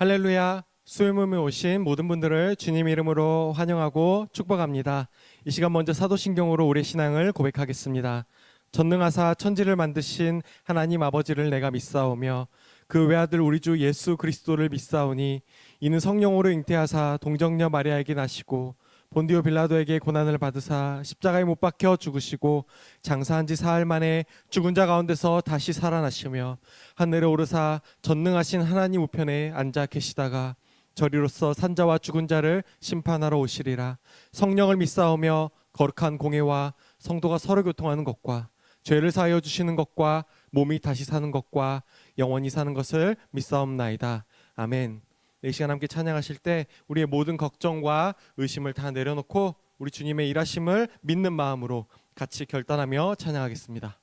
할렐루야. 수요일에 오신 모든 분들을 주님 이름으로 환영하고 축복합니다. 이 시간 먼저 사도신경으로 우리의 신앙을 고백하겠습니다. 전능하사 천지를 만드신 하나님 아버지를 내가 믿사오며 그 외아들 우리 주 예수 그리스도를 믿사오니 이는 성령으로 잉태하사 동정녀 마리아에게 나시고 본디오 빌라도에게 고난을 받으사 십자가에 못 박혀 죽으시고 장사한 지 사흘 만에 죽은 자 가운데서 다시 살아나시며 하늘에 오르사 전능하신 하나님 우편에 앉아 계시다가 저리로서 산자와 죽은 자를 심판하러 오시리라. 성령을 믿사오며 거룩한 공회와 성도가 서로 교통하는 것과 죄를 사하여 주시는 것과 몸이 다시 사는 것과 영원히 사는 것을 믿사옵나이다. 아멘. 이 시간 함께 찬양하실 때 우리의 모든 걱정과 의심을 다 내려놓고 우리 주님의 일하심을 믿는 마음으로 같이 결단하며 찬양하겠습니다.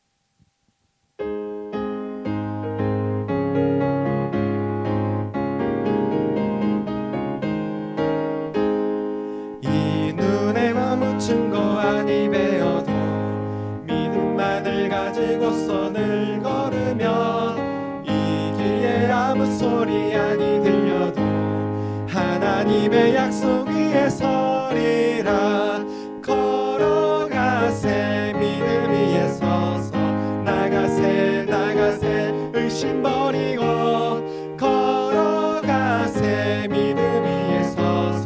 이 눈에 묻힌 거 아니 배어도 믿음만을 가지고서 늘 걸으면 이 귀에 아무 소리 아니 들려도 하나님의 약속 위에 서리라. 걸어가세 믿음 위에 서서 나가세 나가세 의심 버리고 걸어가세 믿음 위에 서서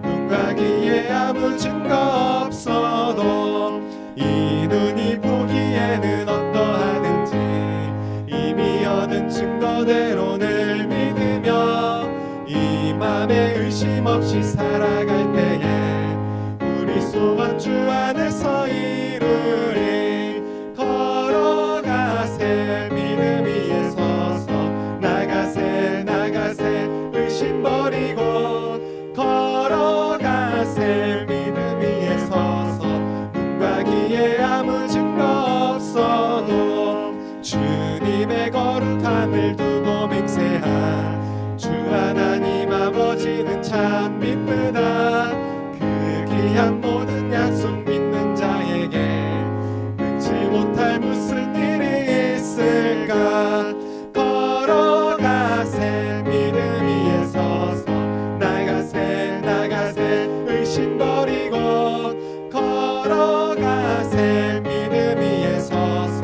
눈과 귀에 아무 증거 없어도 이 눈이 보기에는 어떠하든지 이미 얻은 증거대로 늘 믿으며 이 맘에 의심 없이 살아갈 때에 우리 소원 주 안에서 이루리. 걸어가세 믿음 위에 서서 나가세 나가세 의심 버리고 걸어가세 믿음 위에 서서 눈과 귀에 아무 증거 없어도 주님의 거룩함을 두고 맹세한 주 하나님 아버지는 참 미쁘다. 그 귀한 모든 약속 믿는 자에게 능치 못할 무슨 일이 있을까. 걸어가세 믿음 위에 서서 나가세 나가세 의심 버리고 걸어가세 믿음 위에 서서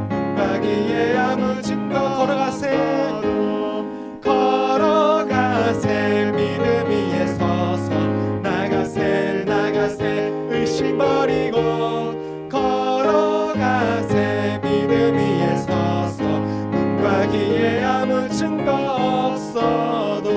눈과 귀에 아무 증거 걸어가세 걸어가세 믿음 위에 서서 나가세 나가세 의심 버리고 걸어가세 믿음 위에 서서 눈과 귀에 아무 증거 없어도.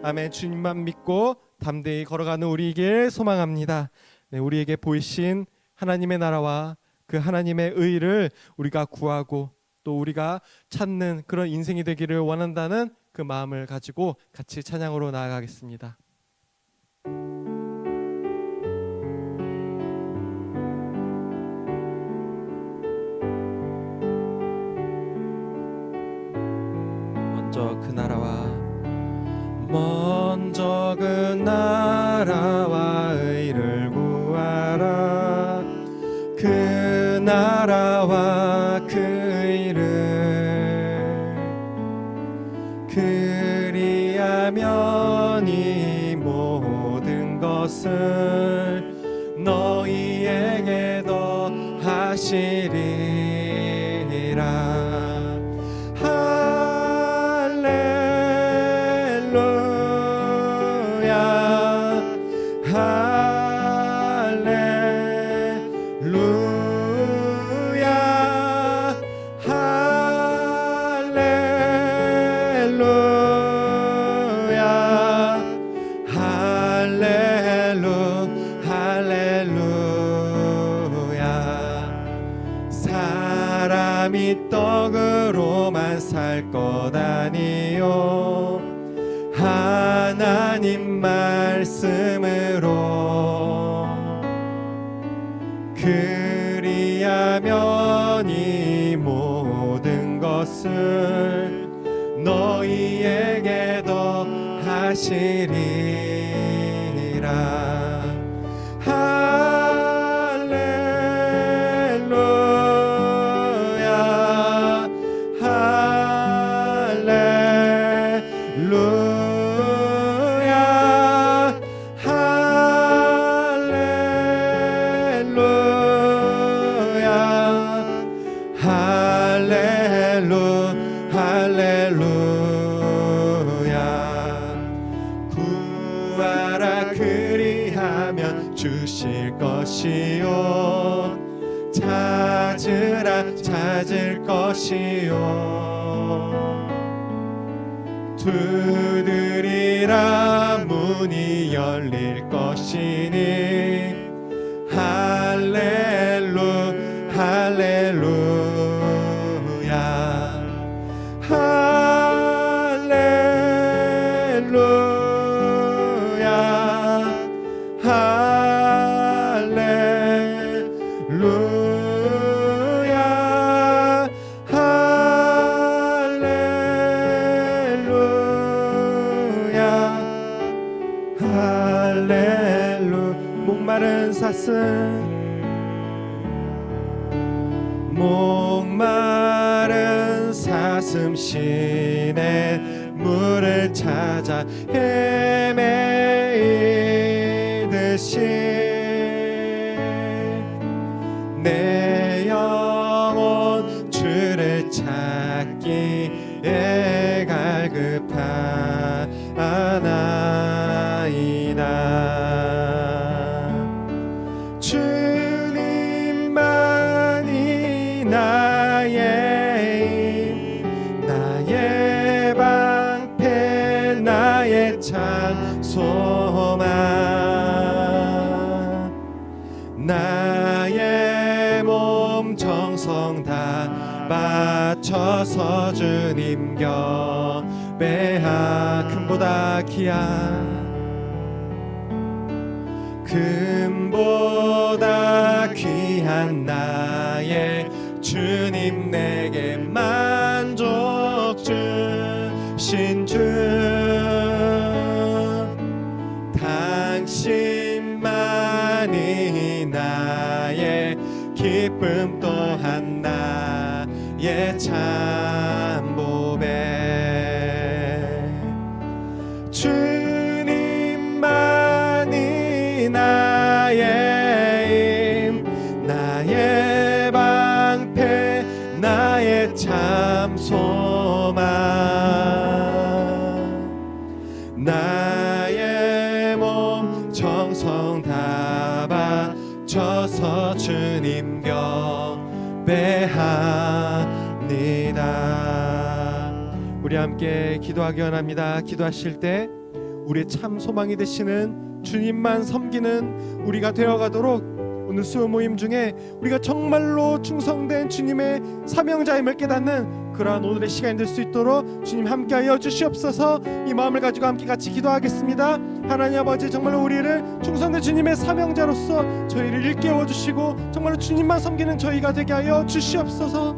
아멘. 주님만 믿고 담대히 걸어가는 우리에게 소망합니다. 네, 우리에게 보이신 하나님의 나라와 그 하나님의 의를 우리가 구하고 또 우리가 찾는 그런 인생이 되기를 원한다는 그 마음을 가지고 같이 찬양으로 나아가겠습니다. 먼저 그 나라와 의를 구하라. 그 나라와 그 의를 그리하면 이 모든 것을 너희에게 더하시리라. 사람이 떡으로만 살 것 아니요 하나님 말씀으로 그리하면 이 모든 것을 너희에게 더하시리라. 할렐루야 할렐루야 열릴 것이요 찾으라 찾을 것이요 두드리라 문이 열릴 것이니 할렐루 할렐루야 할렐루야 할렐루야 할렐루야 할렐루 목마른 사슴 시내 물을 찾아 헤매이듯이 내 영혼 주를 찾기에 갈급하나이다 주님만이 나의 방패 나의 찬송만 나의 몸 정성 다 바쳐서 주님 경배하 금보다 귀한 나의 주님 내게 만족 주신 주 당신만이 나의 기쁨 또한 나의 참보배 주님만이 나의 힘 나의 방패 나의 참소망 나의 몸 정성 다 바쳐서 주님 경배합니다. 우리 함께 기도하기 원합니다. 기도하실 때 우리의 참 소망이 되시는 주님만 섬기는 우리가 되어가도록 오늘 수요 모임 중에 우리가 정말로 충성된 주님의 사명자임을 깨닫는 그러한 오늘의 시간이 될 수 있도록 주님 함께하여 주시옵소서. 이 마음을 가지고 함께 같이 기도하겠습니다. 하나님 아버지 정말로 우리를 충성된 주님의 사명자로서 저희를 일깨워 주시고 정말로 주님만 섬기는 저희가 되게 하여 주시옵소서.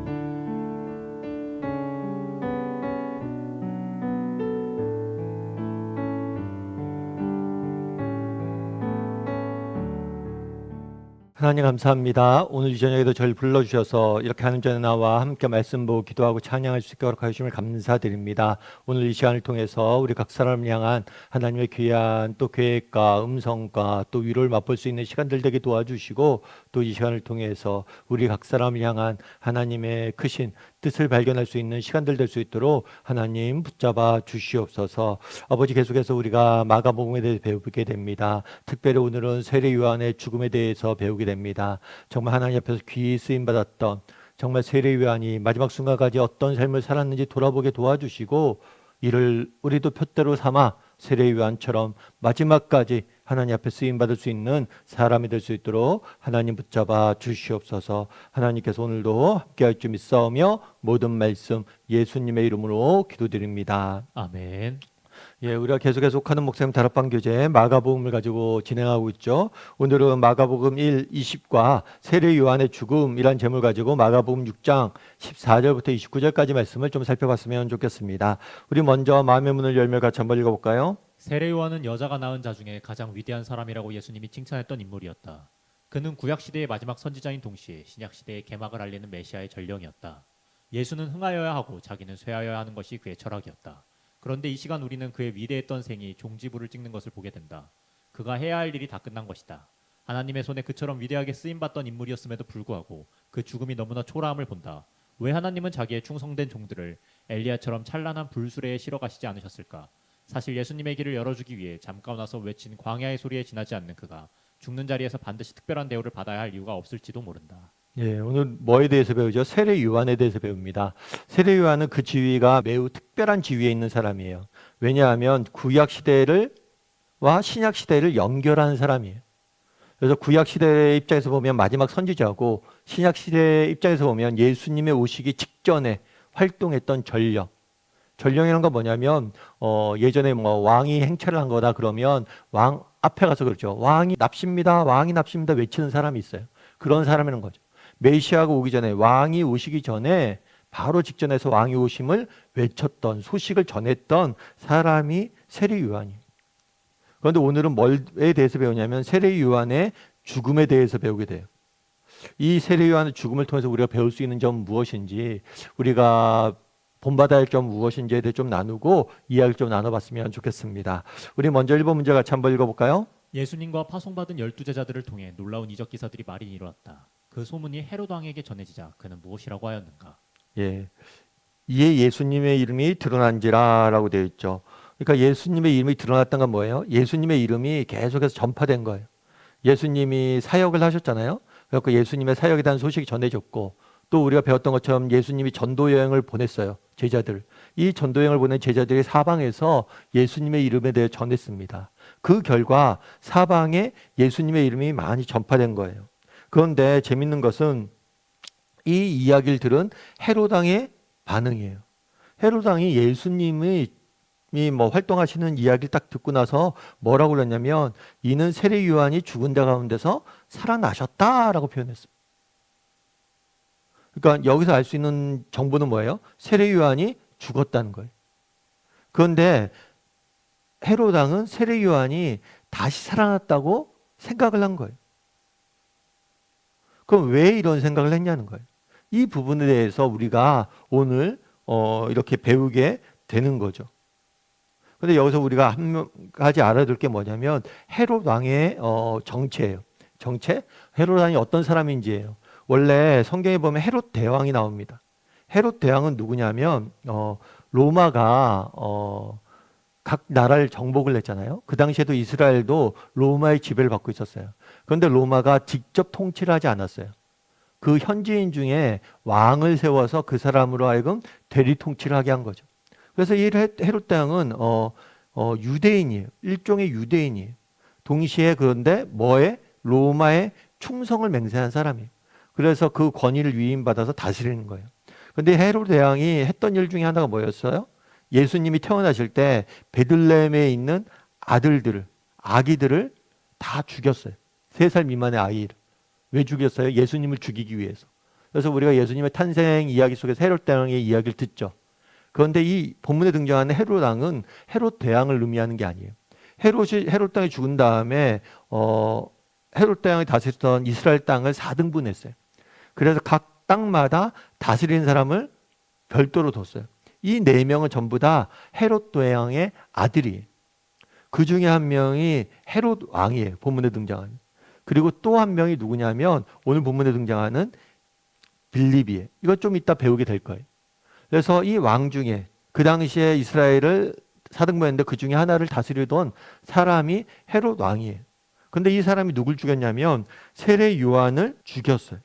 하나님 감사합니다. 오늘 이 저녁에도 저를 불러주셔서 이렇게 하는 전에 나와 함께 말씀 보고 기도하고 찬양할 수 있게 허락하여 주심을 감사드립니다. 오늘 이 시간을 통해서 우리 각 사람을 향한 하나님의 귀한 또 계획과 음성과 또 위로를 맛볼 수 있는 시간들 되게 도와주시고 또 이 시간을 통해서 우리 각 사람을 향한 하나님의 크신 뜻을 발견할 수 있는 시간들 될 수 있도록 하나님 붙잡아 주시옵소서. 아버지 계속해서 우리가 마가복음에 대해서 배우게 됩니다. 특별히 오늘은 세례 요한의 죽음에 대해서 배우게 됩니다. 정말 하나님 앞에서 귀히 쓰임 받았던 정말 세례 요한이 마지막 순간까지 어떤 삶을 살았는지 돌아보게 도와주시고 이를 우리도 표대로 삼아 세례 요한처럼 마지막까지 하나님 앞에 쓰임 받을 수 있는 사람이 될 수 있도록 하나님 붙잡아 주시옵소서. 하나님께서 오늘도 함께할 줄 믿사오며 모든 말씀 예수님의 이름으로 기도드립니다. 아멘. 예, 우리가 계속해서 하는 목사님 다락방 교재 마가복음을 가지고 진행하고 있죠. 오늘은 마가복음 1, 20과 세례 요한의 죽음이란 제목을 가지고 마가복음 6장 14절부터 29절까지 말씀을 좀 살펴봤으면 좋겠습니다. 우리 먼저 마음의 문을 열며 같이 한번 읽어볼까요? 세례 요한은 여자가 낳은 자 중에 가장 위대한 사람이라고 예수님이 칭찬했던 인물이었다. 그는 구약 시대의 마지막 선지자인 동시에 신약 시대의 개막을 알리는 메시아의 전령이었다. 예수는 흥하여야 하고 자기는 쇠하여야 하는 것이 그의 철학이었다. 그런데 이 시간 우리는 그의 위대했던 생이 종지부를 찍는 것을 보게 된다. 그가 해야 할 일이 다 끝난 것이다. 하나님의 손에 그처럼 위대하게 쓰임받던 인물이었음에도 불구하고 그 죽음이 너무나 초라함을 본다. 왜 하나님은 자기의 충성된 종들을 엘리야처럼 찬란한 불수레에 실어 가시지 않으셨을까? 사실 예수님의 길을 열어주기 위해 잠깐 와서 외친 광야의 소리에 지나지 않는 그가 죽는 자리에서 반드시 특별한 대우를 받아야 할 이유가 없을지도 모른다. 예, 오늘 뭐에 대해서 배우죠? 세례 요한에 대해서 배웁니다. 세례 요한은 그 지위가 매우 특별한 지위에 있는 사람이에요. 왜냐하면 구약 시대와 신약 시대를 연결하는 사람이에요. 그래서 구약 시대의 입장에서 보면 마지막 선지자고, 신약 시대의 입장에서 보면 예수님의 오시기 직전에 활동했던 전령이라는 건 뭐냐면 예전에 뭐 왕이 행차를 한 거다 그러면 왕 앞에 가서 그렇죠. 왕이 납십니다. 왕이 납십니다. 외치는 사람이 있어요. 그런 사람이라는 거죠. 메시아가 오기 전에, 왕이 오시기 전에 바로 직전에서 왕이 오심을 외쳤던, 소식을 전했던 사람이 세례 요한이에요. 그런데 오늘은 뭐에 대해서 배우냐면 세례 요한의 죽음에 대해서 배우게 돼요. 이 세례 요한의 죽음을 통해서 우리가 배울 수 있는 점 무엇인지, 우리가 본받아야 할 점 무엇인지에 대해 좀 나누고 이야기를 좀 나눠봤으면 좋겠습니다. 우리 먼저 1번 문제 같이 한번 읽어볼까요? 예수님과 파송받은 12제자들을 통해 놀라운 이적 기사들이 많이 일어났다. 그 소문이 헤롯 왕에게 전해지자 그는 무엇이라고 하였는가? 예, 이에 예수님의 이름이 드러난지라라고 되어 있죠. 그러니까 예수님의 이름이 드러났던 건 뭐예요? 예수님의 이름이 계속해서 전파된 거예요. 예수님이 사역을 하셨잖아요. 그래서 예수님의 사역에 대한 소식이 전해졌고, 또 우리가 배웠던 것처럼 예수님이 전도 여행을 보냈어요. 제자들. 이 전도 여행을 보낸 제자들이 사방에서 예수님의 이름에 대해 전했습니다. 그 결과 사방에 예수님의 이름이 많이 전파된 거예요. 그런데 재밌는 것은 이 이야기를 들은 헤롯 왕의 반응이에요. 헤롯 왕이 예수님이 뭐 활동하시는 이야기를 딱 듣고 나서 뭐라고 그랬냐면, 이는 세례 요한이 죽은 자 가운데서 살아나셨다라고 표현했습니다. 그러니까 여기서 알 수 있는 정보는 뭐예요? 세례 요한이 죽었다는 거예요. 그런데 헤롯 왕은 세례 요한이 다시 살아났다고 생각을 한 거예요. 그럼 왜 이런 생각을 했냐는 거예요. 이 부분에 대해서 우리가 오늘 이렇게 배우게 되는 거죠. 근데 여기서 우리가 한 가지 알아둘 게 뭐냐면 헤롯 왕의 정체예요. 정체? 헤롯 왕이 어떤 사람인지예요. 원래 성경에 보면 헤롯 대왕이 나옵니다. 헤롯 대왕은 누구냐면 로마가 각 나라를 정복을 했잖아요. 그 당시에도 이스라엘도 로마의 지배를 받고 있었어요. 그런데 로마가 직접 통치를 하지 않았어요. 그 현지인 중에 왕을 세워서 그 사람으로 하여금 대리 통치를 하게 한 거죠. 그래서 이 헤롯 대왕은 유대인이에요. 일종의 유대인이에요. 동시에 그런데 로마의 충성을 맹세한 사람이에요. 그래서 그 권위를 위임받아서 다스리는 거예요. 그런데 헤롯 대왕이 했던 일 중에 하나가 뭐였어요? 예수님이 태어나실 때 베들레헴에 있는 아기들을 다 죽였어요. 3살 미만의 아이를. 왜 죽였어요? 예수님을 죽이기 위해서. 그래서 우리가 예수님의 탄생 이야기 속에서 헤롯 대왕의 이야기를 듣죠. 그런데 이 본문에 등장하는 헤롯 왕은 헤롯 대왕을 의미하는 게 아니에요. 헤롯 왕이 죽은 다음에 헤롯 대왕이 다스리던 이스라엘 땅을 4등분했어요. 그래서 각 땅마다 다스리는 사람을 별도로 뒀어요. 이 4명은 전부 다 헤롯 대왕의 아들이에요. 그 중에 한 명이 헤롯 왕이에요. 본문에 등장하는. 그리고 또 한 명이 누구냐면 오늘 본문에 등장하는 빌립이에요. 이것 좀 이따 배우게 될 거예요. 그래서 이 왕 중에 그 당시에 이스라엘을 4등분했는데 그 중에 하나를 다스리던 사람이 헤롯 왕이에요. 근데 이 사람이 누굴 죽였냐면 세례 요한을 죽였어요.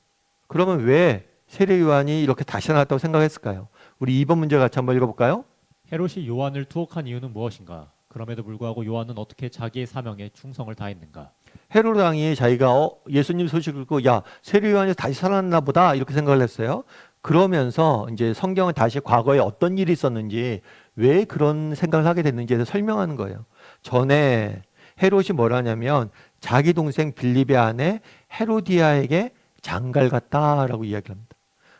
그러면 왜 세례 요한이 이렇게 다시 살아났다고 생각했을까요? 우리 2번 문제 같이 한번 읽어볼까요? 헤롯이 요한을 투옥한 이유는 무엇인가? 그럼에도 불구하고 요한은 어떻게 자기의 사명에 충성을 다했는가? 헤롯 왕이 자기가 예수님 소식을 듣고 야 세례 요한이 다시 살아났나 보다 이렇게 생각을 했어요. 그러면서 이제 성경은 다시 과거에 어떤 일이 있었는지 왜 그런 생각을 하게 됐는지에 대해서 설명하는 거예요. 전에 헤롯이 뭐라 하냐면 자기 동생 빌립의 아내 헤로디아에게 장가를 갔다라고 이야기합니다.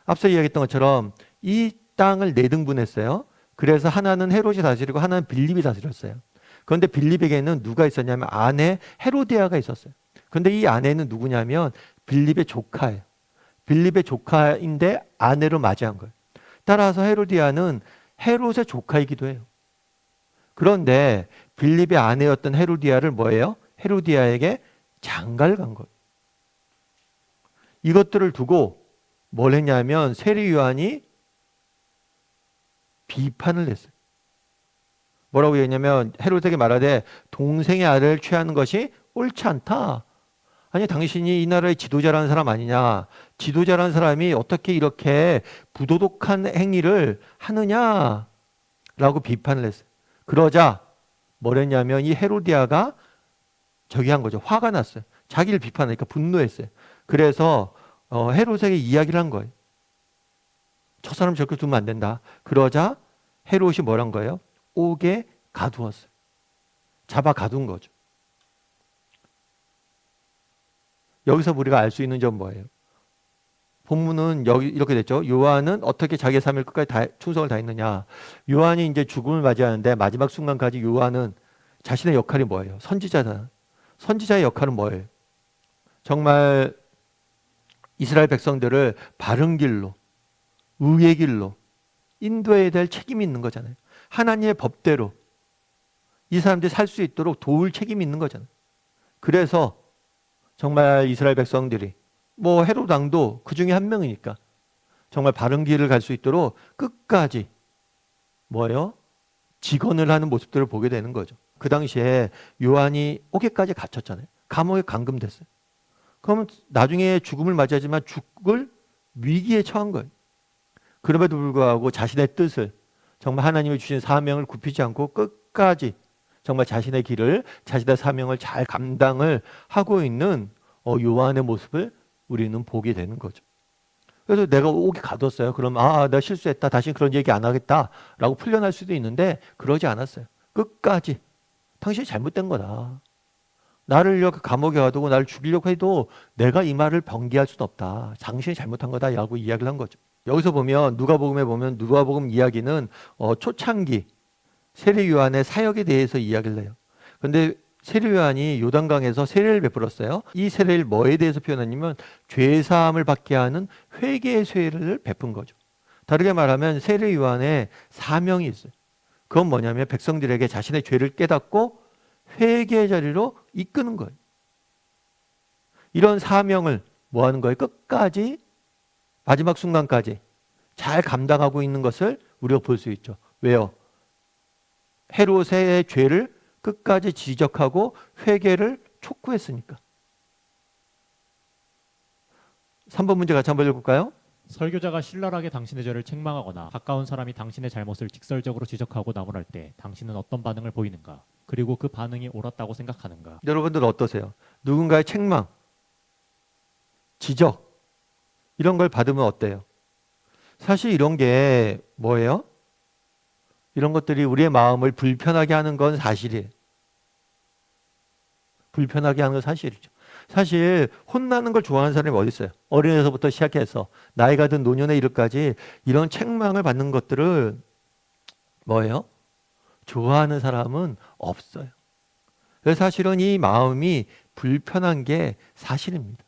앞서 이야기했던 것처럼 이 땅을 4등분했어요. 그래서 하나는 헤롯이 다스리고 하나는 빌립이 다스렸어요. 그런데 빌립에게는 누가 있었냐면 아내 헤로디아가 있었어요. 그런데 이 아내는 누구냐면 빌립의 조카예요. 빌립의 조카인데 아내로 맞이한 거예요. 따라서 헤로디아는 헤롯의 조카이기도 해요. 그런데 빌립의 아내였던 헤로디아를 뭐예요? 헤로디아에게 장가를 간 거예요. 이것들을 두고 뭘 했냐면 세례 요한이 비판을 했어요. 뭐라고 했냐면 헤롯에게 말하되 동생의 아들을 취하는 것이 옳지 않다. 아니 당신이 이 나라의 지도자라는 사람 아니냐? 지도자라는 사람이 어떻게 이렇게 부도덕한 행위를 하느냐라고 비판을 했어요. 그러자 뭐랬냐면 이 헤로디아가 저기 한 거죠. 화가 났어요. 자기를 비판하니까 분노했어요. 그래서 헤롯에게 이야기를 한 거예요. 저 사람 저렇게 두면 안 된다. 그러자 헤롯이 뭐란 거예요? 옥에 가두었어요. 잡아 가둔 거죠. 여기서 우리가 알 수 있는 점 뭐예요? 본문은 여기 이렇게 됐죠. 요한은 어떻게 자기의 삶을 끝까지 충성을 다했느냐. 요한이 이제 죽음을 맞이하는데 마지막 순간까지 요한은 자신의 역할이 뭐예요? 선지자다. 선지자의 역할은 뭐예요? 정말 이스라엘 백성들을 바른 길로, 의의 길로 인도해야 될 책임이 있는 거잖아요. 하나님의 법대로 이 사람들이 살 수 있도록 도울 책임이 있는 거잖아요. 그래서 정말 이스라엘 백성들이 뭐 헤롯 왕도 그 중에 한 명이니까 정말 바른 길을 갈 수 있도록 끝까지 뭐예요? 직언을 하는 모습들을 보게 되는 거죠. 그 당시에 요한이 옥에까지 갇혔잖아요. 감옥에 감금됐어요. 그러면 나중에 죽음을 맞이하지만 죽을 위기에 처한 거예요. 그럼에도 불구하고 자신의 뜻을 정말 하나님이 주신 사명을 굽히지 않고 끝까지 정말 자신의 길을 자신의 사명을 잘 감당을 하고 있는 요한의 모습을 우리는 보게 되는 거죠. 그래서 내가 옥에 가뒀어요. 그럼 내가 실수했다. 다시는 그런 얘기 안 하겠다라고 풀려날 수도 있는데 그러지 않았어요. 끝까지 당신이 잘못된 거다. 나를 이렇게 감옥에 가두고 나를 죽이려고 해도 내가 이 말을 변기할 수는 없다. 당신이 잘못한 거다라고 이야기를 한 거죠. 여기서 보면 누가복음에 보면 누가복음 이야기는 초창기 세례 요한의 사역에 대해서 이야기를 해요. 그런데 세례 요한이 요단강에서 세례를 베풀었어요. 이 세례를 뭐에 대해서 표현하냐면 죄 사함을 받게 하는 회개의 세례를 베푼 거죠. 다르게 말하면 세례 요한의 사명이 있어요. 그건 뭐냐면 백성들에게 자신의 죄를 깨닫고 회개의 자리로 이끄는 거예요. 이런 사명을 뭐 하는 거예요? 끝까지 마지막 순간까지 잘 감당하고 있는 것을 우리가 볼 수 있죠. 왜요? 헤롯의 죄를 끝까지 지적하고 회개를 촉구했으니까. 3번 문제 같이 한번 읽어볼까요? 설교자가 신랄하게 당신의 죄를 책망하거나 가까운 사람이 당신의 잘못을 직설적으로 지적하고 나무랄 때 당신은 어떤 반응을 보이는가? 그리고 그 반응이 옳았다고 생각하는가? 여러분들 어떠세요? 누군가의 책망, 지적 이런 걸 받으면 어때요? 사실 이런 게 뭐예요? 이런 것들이 우리의 마음을 불편하게 하는 건 사실이에요. 불편하게 하는 건 사실이죠. 사실 혼나는 걸 좋아하는 사람이 어디 있어요? 어린애서부터 시작해서 나이가 든 노년에 이르까지 이런 책망을 받는 것들을 뭐예요? 좋아하는 사람은 없어요. 그래서 사실은 이 마음이 불편한 게 사실입니다.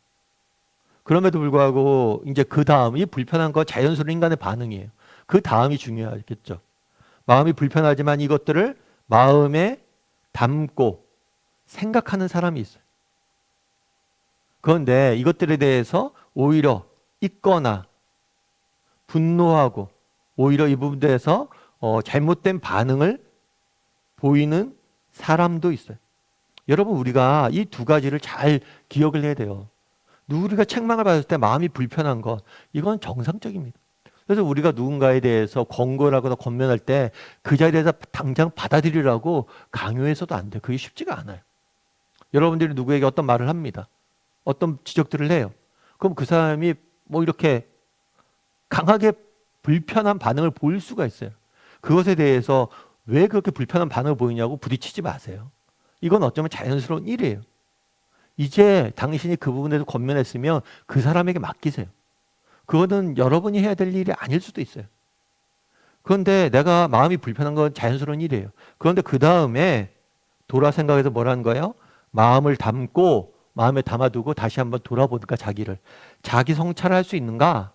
그럼에도 불구하고 이제 그 다음이 불편한 건 자연스러운 인간의 반응이에요. 그 다음이 중요하겠죠. 마음이 불편하지만 이것들을 마음에 담고 생각하는 사람이 있어요. 그런데 이것들에 대해서 오히려 잊거나 분노하고 오히려 이 부분에 대해서 잘못된 반응을 보이는 사람도 있어요. 여러분 우리가 이 두 가지를 잘 기억을 해야 돼요. 우리가 책망을 받을 때 마음이 불편한 것 이건 정상적입니다. 그래서 우리가 누군가에 대해서 권고를 하거나 권면할 때 그 자리에서 당장 받아들이라고 강요해서도 안 돼요. 그게 쉽지가 않아요. 여러분들이 누구에게 어떤 말을 합니다. 어떤 지적들을 해요. 그럼 그 사람이 뭐 이렇게 강하게 불편한 반응을 보일 수가 있어요. 그것에 대해서 왜 그렇게 불편한 반응을 보이냐고 부딪히지 마세요. 이건 어쩌면 자연스러운 일이에요. 이제 당신이 그 부분에서 권면했으면 그 사람에게 맡기세요. 그거는 여러분이 해야 될 일이 아닐 수도 있어요. 그런데 내가 마음이 불편한 건 자연스러운 일이에요. 그런데 그 다음에 돌아 생각해서 뭐라는 거예요? 마음을 담고 마음에 담아두고 다시 한번 돌아보니까 자기를 자기 성찰을 할 수 있는가?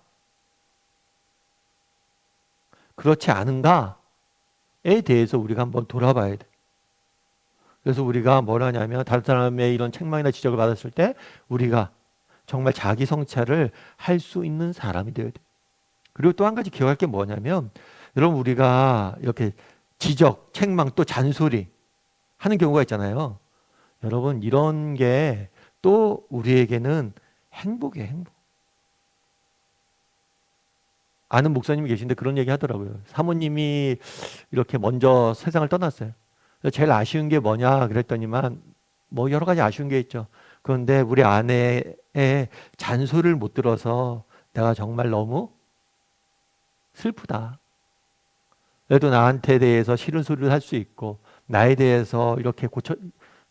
그렇지 않은가에 대해서 우리가 한번 돌아봐야 돼. 그래서 우리가 뭘 하냐면 다른 사람의 이런 책망이나 지적을 받았을 때 우리가 정말 자기 성찰을 할 수 있는 사람이 되어야 돼. 그리고 또 한 가지 기억할 게 뭐냐면 여러분 우리가 이렇게 지적, 책망 또 잔소리 하는 경우가 있잖아요. 여러분 이런 게 또 우리에게는 행복이에요, 행복. 아는 목사님이 계신데 그런 얘기 하더라고요. 사모님이 이렇게 먼저 세상을 떠났어요. 그래서 제일 아쉬운 게 뭐냐 그랬더니만 뭐 여러 가지 아쉬운 게 있죠. 그런데 우리 아내의 잔소리를 못 들어서 내가 정말 너무 슬프다. 그래도 나한테 대해서 싫은 소리를 할 수 있고 나에 대해서 이렇게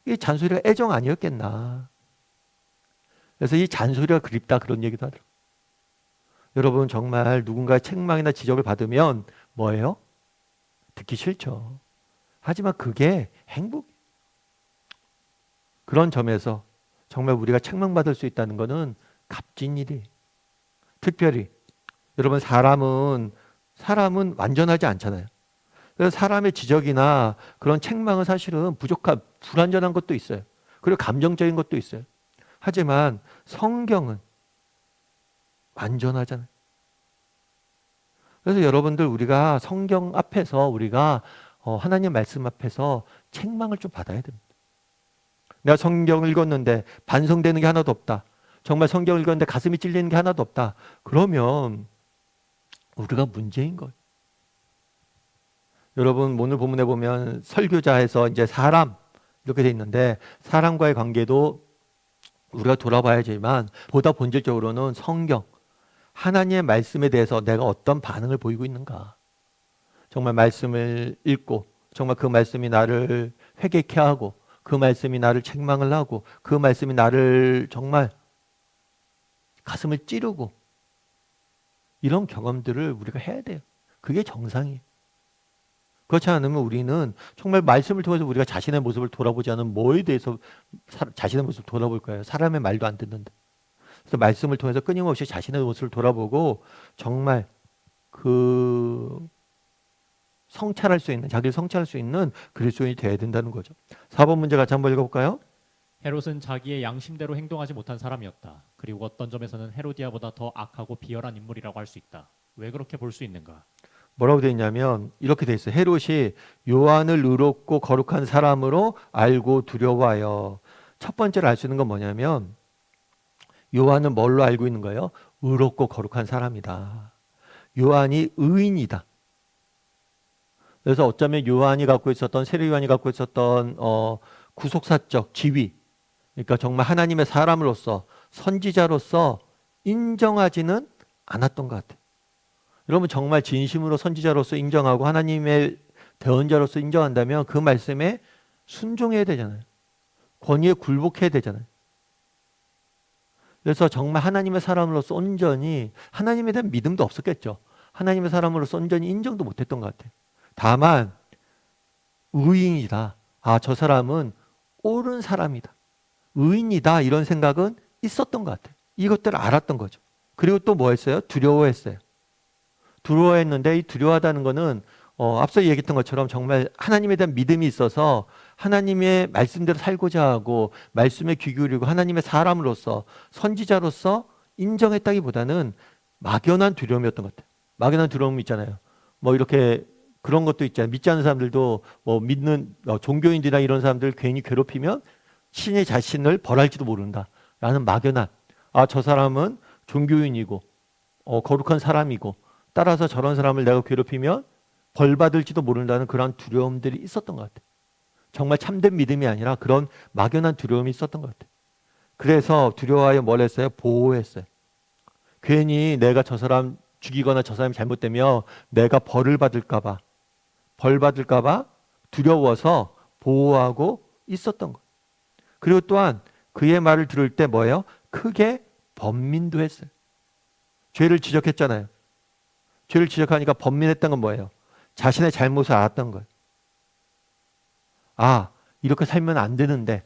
이 잔소리가 애정 아니었겠나. 그래서 이 잔소리가 그립다 그런 얘기도 하더라고요. 여러분 정말 누군가의 책망이나 지적을 받으면 뭐예요? 듣기 싫죠. 하지만 그게 행복. 그런 점에서 정말 우리가 책망받을 수 있다는 것은 값진 일이. 특별히 여러분 사람은 완전하지 않잖아요. 그래서 사람의 지적이나 그런 책망은 사실은 부족한 불완전한 것도 있어요. 그리고 감정적인 것도 있어요. 하지만 성경은 완전하잖아요. 그래서 여러분들 우리가 성경 앞에서 우리가 하나님 말씀 앞에서 책망을 좀 받아야 됩니다. 내가 성경을 읽었는데 반성되는 게 하나도 없다. 정말 성경을 읽었는데 가슴이 찔리는 게 하나도 없다. 그러면 우리가 문제인 거예요. 여러분 오늘 본문에 보면 설교자에서 이제 사람 이렇게 돼 있는데 사람과의 관계도 우리가 돌아봐야지만 보다 본질적으로는 성경 하나님의 말씀에 대해서 내가 어떤 반응을 보이고 있는가. 정말 말씀을 읽고 정말 그 말씀이 나를 회개케 하고 그 말씀이 나를 책망을 하고 그 말씀이 나를 정말 가슴을 찌르고 이런 경험들을 우리가 해야 돼요. 그게 정상이에요. 그렇지 않으면 우리는 정말 말씀을 통해서 우리가 자신의 모습을 돌아보지 않으면 뭐에 대해서 자신의 모습을 돌아볼 거예요. 사람의 말도 안 듣는데. 그래서 말씀을 통해서 끊임없이 자신의 모습을 돌아보고 정말 그 성찰할 수 있는, 자기를 성찰할 수 있는 그리스도인이 되어야 된다는 거죠. 4번 문제 같이 한번 읽어볼까요? 헤롯은 자기의 양심대로 행동하지 못한 사람이었다. 그리고 어떤 점에서는 헤로디아보다 더 악하고 비열한 인물이라고 할 수 있다. 왜 그렇게 볼 수 있는가? 뭐라고 되어 있냐면 이렇게 되어 있어요. 헤롯이 요한을 의롭고 거룩한 사람으로 알고 두려워하여. 첫 번째로 알 수 있는 건 뭐냐면 요한은 뭘로 알고 있는 거예요? 의롭고 거룩한 사람이다. 요한이 의인이다. 그래서 어쩌면 요한이 갖고 있었던 세례 요한이 갖고 있었던 구속사적 지위, 그러니까 정말 하나님의 사람으로서 선지자로서 인정하지는 않았던 것 같아요. 여러분 정말 진심으로 선지자로서 인정하고 하나님의 대언자로서 인정한다면 그 말씀에 순종해야 되잖아요. 권위에 굴복해야 되잖아요. 그래서 정말 하나님의 사람으로서 온전히 하나님에 대한 믿음도 없었겠죠. 하나님의 사람으로서 온전히 인정도 못했던 것 같아요. 다만 의인이다. 아, 저 사람은 옳은 사람이다. 의인이다. 이런 생각은 있었던 것 같아요. 이것들을 알았던 거죠. 그리고 또 뭐 했어요? 두려워했어요. 두려워했는데 이 두려워하다는 거는 앞서 얘기했던 것처럼 정말 하나님에 대한 믿음이 있어서 하나님의 말씀대로 살고자 하고 말씀에 귀 기울이고 하나님의 사람으로서 선지자로서 인정했다기보다는 막연한 두려움이었던 것 같아요. 막연한 두려움이 있잖아요. 뭐 이렇게 그런 것도 있잖아요. 믿지 않는 사람들도 뭐 믿는 종교인들이나 이런 사람들 괜히 괴롭히면 신의 자신을 벌할지도 모른다 라는 막연한, 아, 저 사람은 종교인이고 거룩한 사람이고 따라서 저런 사람을 내가 괴롭히면 벌 받을지도 모른다는 그런 두려움들이 있었던 것 같아요. 정말 참된 믿음이 아니라 그런 막연한 두려움이 있었던 것 같아요. 그래서 두려워하여 뭘 했어요? 보호했어요. 괜히 내가 저 사람 죽이거나 저 사람이 잘못되면 내가 벌을 받을까 봐 두려워서 보호하고 있었던 것. 그리고 또한 그의 말을 들을 때 뭐예요? 크게 번민도 했어요. 죄를 지적했잖아요. 죄를 지적하니까 번민했던 건 뭐예요? 자신의 잘못을 알았던 거예요. 아, 이렇게 살면 안 되는데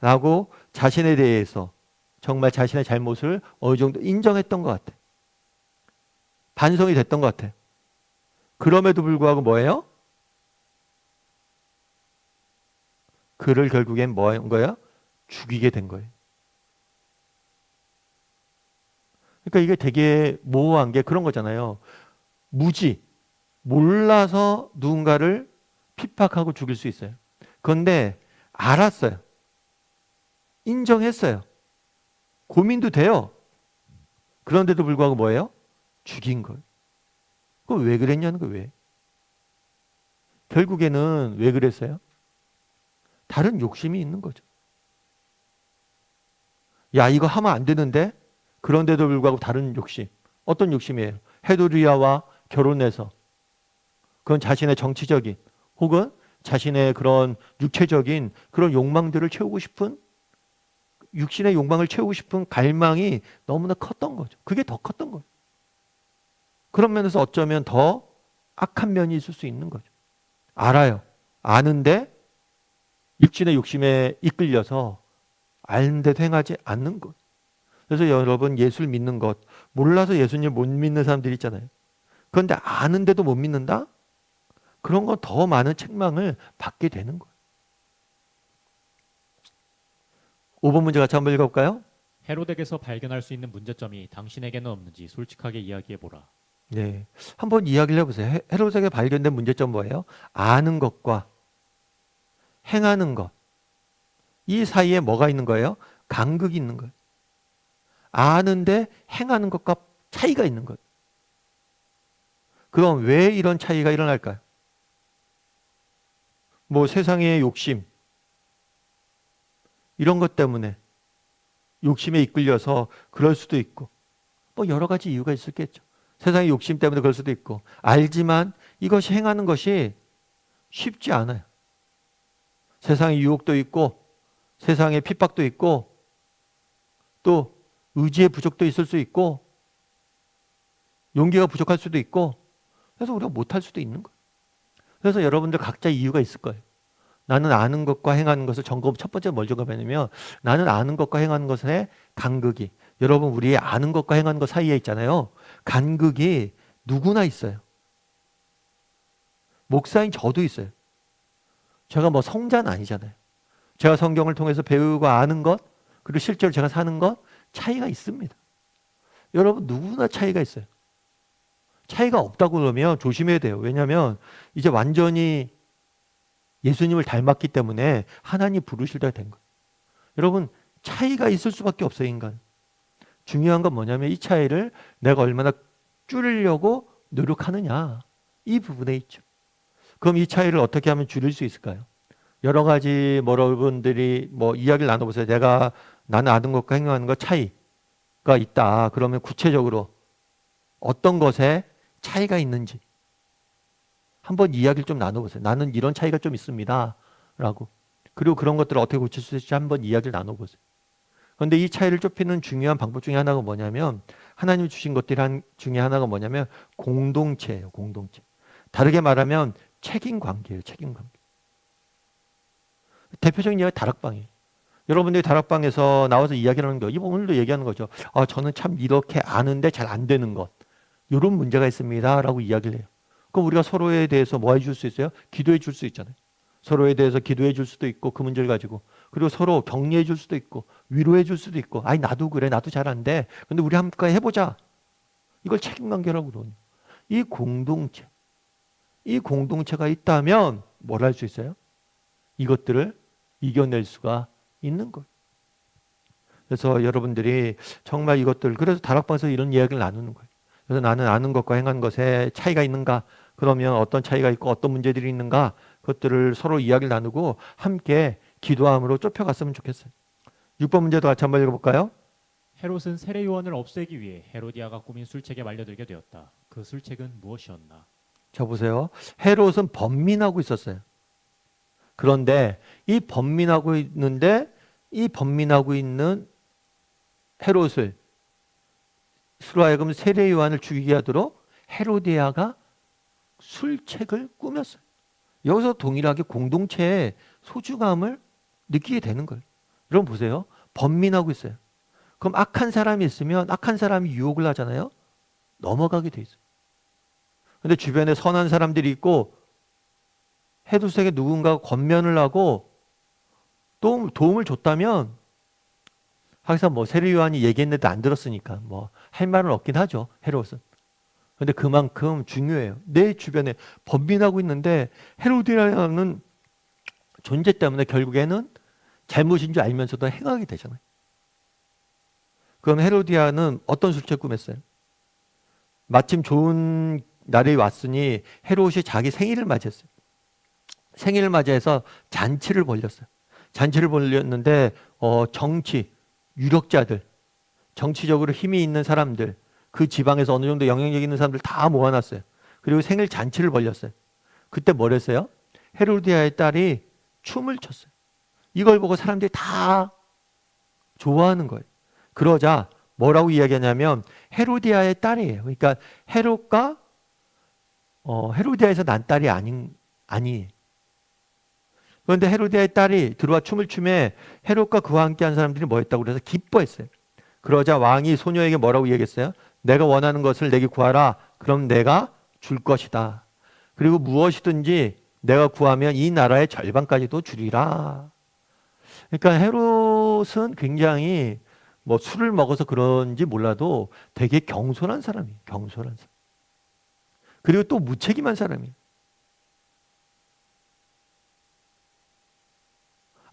라고 자신에 대해서 정말 자신의 잘못을 어느 정도 인정했던 것 같아요. 반성이 됐던 것 같아요. 그럼에도 불구하고 뭐예요? 그를 결국엔 뭐 한 거예요? 죽이게 된 거예요. 그러니까 이게 되게 모호한 게 그런 거잖아요. 몰라서 누군가를 핍박하고 죽일 수 있어요. 그런데 알았어요. 인정했어요. 고민도 돼요. 그런데도 불구하고 뭐예요? 죽인 걸. 그거 왜 그랬냐는 거 왜? 결국에는 왜 그랬어요? 다른 욕심이 있는 거죠. 야, 이거 하면 안 되는데? 그런데도 불구하고 다른 욕심. 어떤 욕심이에요? 헤로디아와 결혼해서 그건 자신의 정치적인 혹은 자신의 그런 육체적인 그런 욕망들을 채우고 싶은 육신의 욕망을 채우고 싶은 갈망이 너무나 컸던 거죠. 그게 더 컸던 거예요. 그런 면에서 어쩌면 더 악한 면이 있을 수 있는 거죠. 알아요. 아는데 육신의 욕심에 이끌려서 아는데도 행하지 않는 것. 그래서 여러분 예수를 믿는 것, 몰라서 예수님 못 믿는 사람들이 있잖아요. 그런데 아는데도 못 믿는다? 그런 건 더 많은 책망을 받게 되는 거예요. 5번 문제 같이 한번 읽어볼까요? 헤롯에게서 발견할 수 있는 문제점이 당신에게는 없는지 솔직하게 이야기해보라. 네, 한번 이야기를 해보세요. 헤롯에게 발견된 문제점 뭐예요? 아는 것과 행하는 것. 이 사이에 뭐가 있는 거예요? 간극이 있는 거예요. 아는데 행하는 것과 차이가 있는 것. 그럼 왜 이런 차이가 일어날까요? 뭐 세상의 욕심 이런 것 때문에 욕심에 이끌려서 그럴 수도 있고 뭐 여러 가지 이유가 있었겠죠. 세상의 욕심 때문에 그럴 수도 있고 알지만 이것이 행하는 것이 쉽지 않아요. 세상의 유혹도 있고 세상의 핍박도 있고 또 의지의 부족도 있을 수 있고 용기가 부족할 수도 있고 그래서 우리가 못할 수도 있는 거예요. 그래서 여러분들 각자 이유가 있을 거예요. 나는 아는 것과 행하는 것을 첫 번째 뭘 점검하냐면 나는 아는 것과 행하는 것의 간극이 여러분 우리의 아는 것과 행하는 것 사이에 있잖아요. 간극이 누구나 있어요. 목사인 저도 있어요. 제가 뭐 성자는 아니잖아요. 제가 성경을 통해서 배우고 아는 것 그리고 실제로 제가 사는 것 차이가 있습니다. 여러분 누구나 차이가 있어요. 차이가 없다고 그러면 조심해야 돼요. 왜냐하면 이제 완전히 예수님을 닮았기 때문에 하나님 부르실 때가 된 거예요. 여러분 차이가 있을 수밖에 없어요. 인간. 중요한 건 뭐냐면 이 차이를 내가 얼마나 줄이려고 노력하느냐 이 부분에 있죠. 그럼 이 차이를 어떻게 하면 줄일 수 있을까요? 여러 가지 여러분들이 이야기를 나눠보세요. 나는 아는 것과 행동하는 것 차이가 있다. 그러면 구체적으로 어떤 것에 차이가 있는지 한번 이야기를 좀 나눠보세요. 나는 이런 차이가 좀 있습니다. 라고. 그리고 그런 것들을 어떻게 고칠 수 있을지 한번 이야기를 나눠보세요. 그런데 이 차이를 좁히는 중요한 방법 중에 하나가 뭐냐면 하나님이 주신 것들 중에 하나가 뭐냐면 공동체예요. 공동체. 다르게 말하면 책임관계예요. 책임관계. 대표적인 예가 다락방이에요. 여러분들이 다락방에서 나와서 이야기를 하는 거 오늘도 얘기하는 거죠. 저는 참 이렇게 아는데 잘 안 되는 것. 이런 문제가 있습니다. 라고 이야기를 해요. 그럼 우리가 서로에 대해서 뭐 해줄 수 있어요? 기도해 줄 수 있잖아요. 서로에 대해서 기도해 줄 수도 있고 그 문제를 가지고 그리고 서로 격려해 줄 수도 있고 위로해 줄 수도 있고 아니 나도 그래 나도 잘 안 돼. 근데 우리 함께 해보자. 이걸 책임관계라고 그러는 이 공동체가 있다면 뭘 할 수 있어요? 이것들을 이겨낼 수가 있는 거예요. 그래서 여러분들이 정말 이것들 그래서 다락방에서 이런 이야기를 나누는 거예요. 그래서 나는 아는 것과 행하는 것에 차이가 있는가? 그러면 어떤 차이가 있고 어떤 문제들이 있는가? 그것들을 서로 이야기를 나누고 함께 기도함으로 좁혀갔으면 좋겠어요. 6번 문제도 같이 한번 읽어볼까요? 헤롯은 세례 요한을 없애기 위해 헤로디아가 꾸민 술책에 말려들게 되었다. 그 술책은 무엇이었나? 자 보세요. 헤롯은 번민하고 있었어요. 그런데 이 번민하고 있는 헤롯을 스로 하여금 세례 요한을 죽이게 하도록 헤로디아가 술책을 꾸몄어요. 여기서 동일하게 공동체의 소중함을 느끼게 되는 거예요. 여러분 보세요. 번민하고 있어요. 그럼 악한 사람이 있으면 악한 사람이 유혹을 하잖아요. 넘어가게 돼 있어요. 근데 주변에 선한 사람들이 있고 헤롯에게 누군가가 권면을 하고 도움을 줬다면 항상 세례 요한이 얘기했는데 안 들었으니까 할 말은 없긴 하죠. 헤롯은. 그런데 그만큼 중요해요. 내 주변에 번민하고 있는데 헤로디아는 존재 때문에 결국에는 잘못인 줄 알면서도 행하게 되잖아요. 그럼 헤로디아는 어떤 술책을 꾸몄어요? 마침 좋은 날이 왔으니 헤롯이 자기 생일을 맞이했어요. 생일을 맞이해서 잔치를 벌였어요. 잔치를 벌였는데 정치, 유력자들, 정치적으로 힘이 있는 사람들, 그 지방에서 어느 정도 영향력 있는 사람들 다 모아놨어요. 그리고 생일 잔치를 벌였어요. 그때 뭘 했어요? 헤로디아의 딸이 춤을 췄어요. 이걸 보고 사람들이 다 좋아하는 거예요. 그러자 뭐라고 이야기하냐면 헤로디아의 딸이에요. 그러니까 헤롯과 헤로디아에서 난 딸이 아니에요. 그런데 헤로디아의 딸이 들어와 춤을 추며 헤롯과 그와 함께한 사람들이 뭐 했다고 그래서 기뻐했어요. 그러자 왕이 소녀에게 뭐라고 얘기했어요? 내가 원하는 것을 내게 구하라. 그럼 내가 줄 것이다. 그리고 무엇이든지 내가 구하면 이 나라의 절반까지도 주리라. 그러니까 헤롯은 굉장히 뭐 술을 먹어서 그런지 몰라도 되게 경솔한 사람이에요. 경솔한 사람. 그리고 또 무책임한 사람이에요.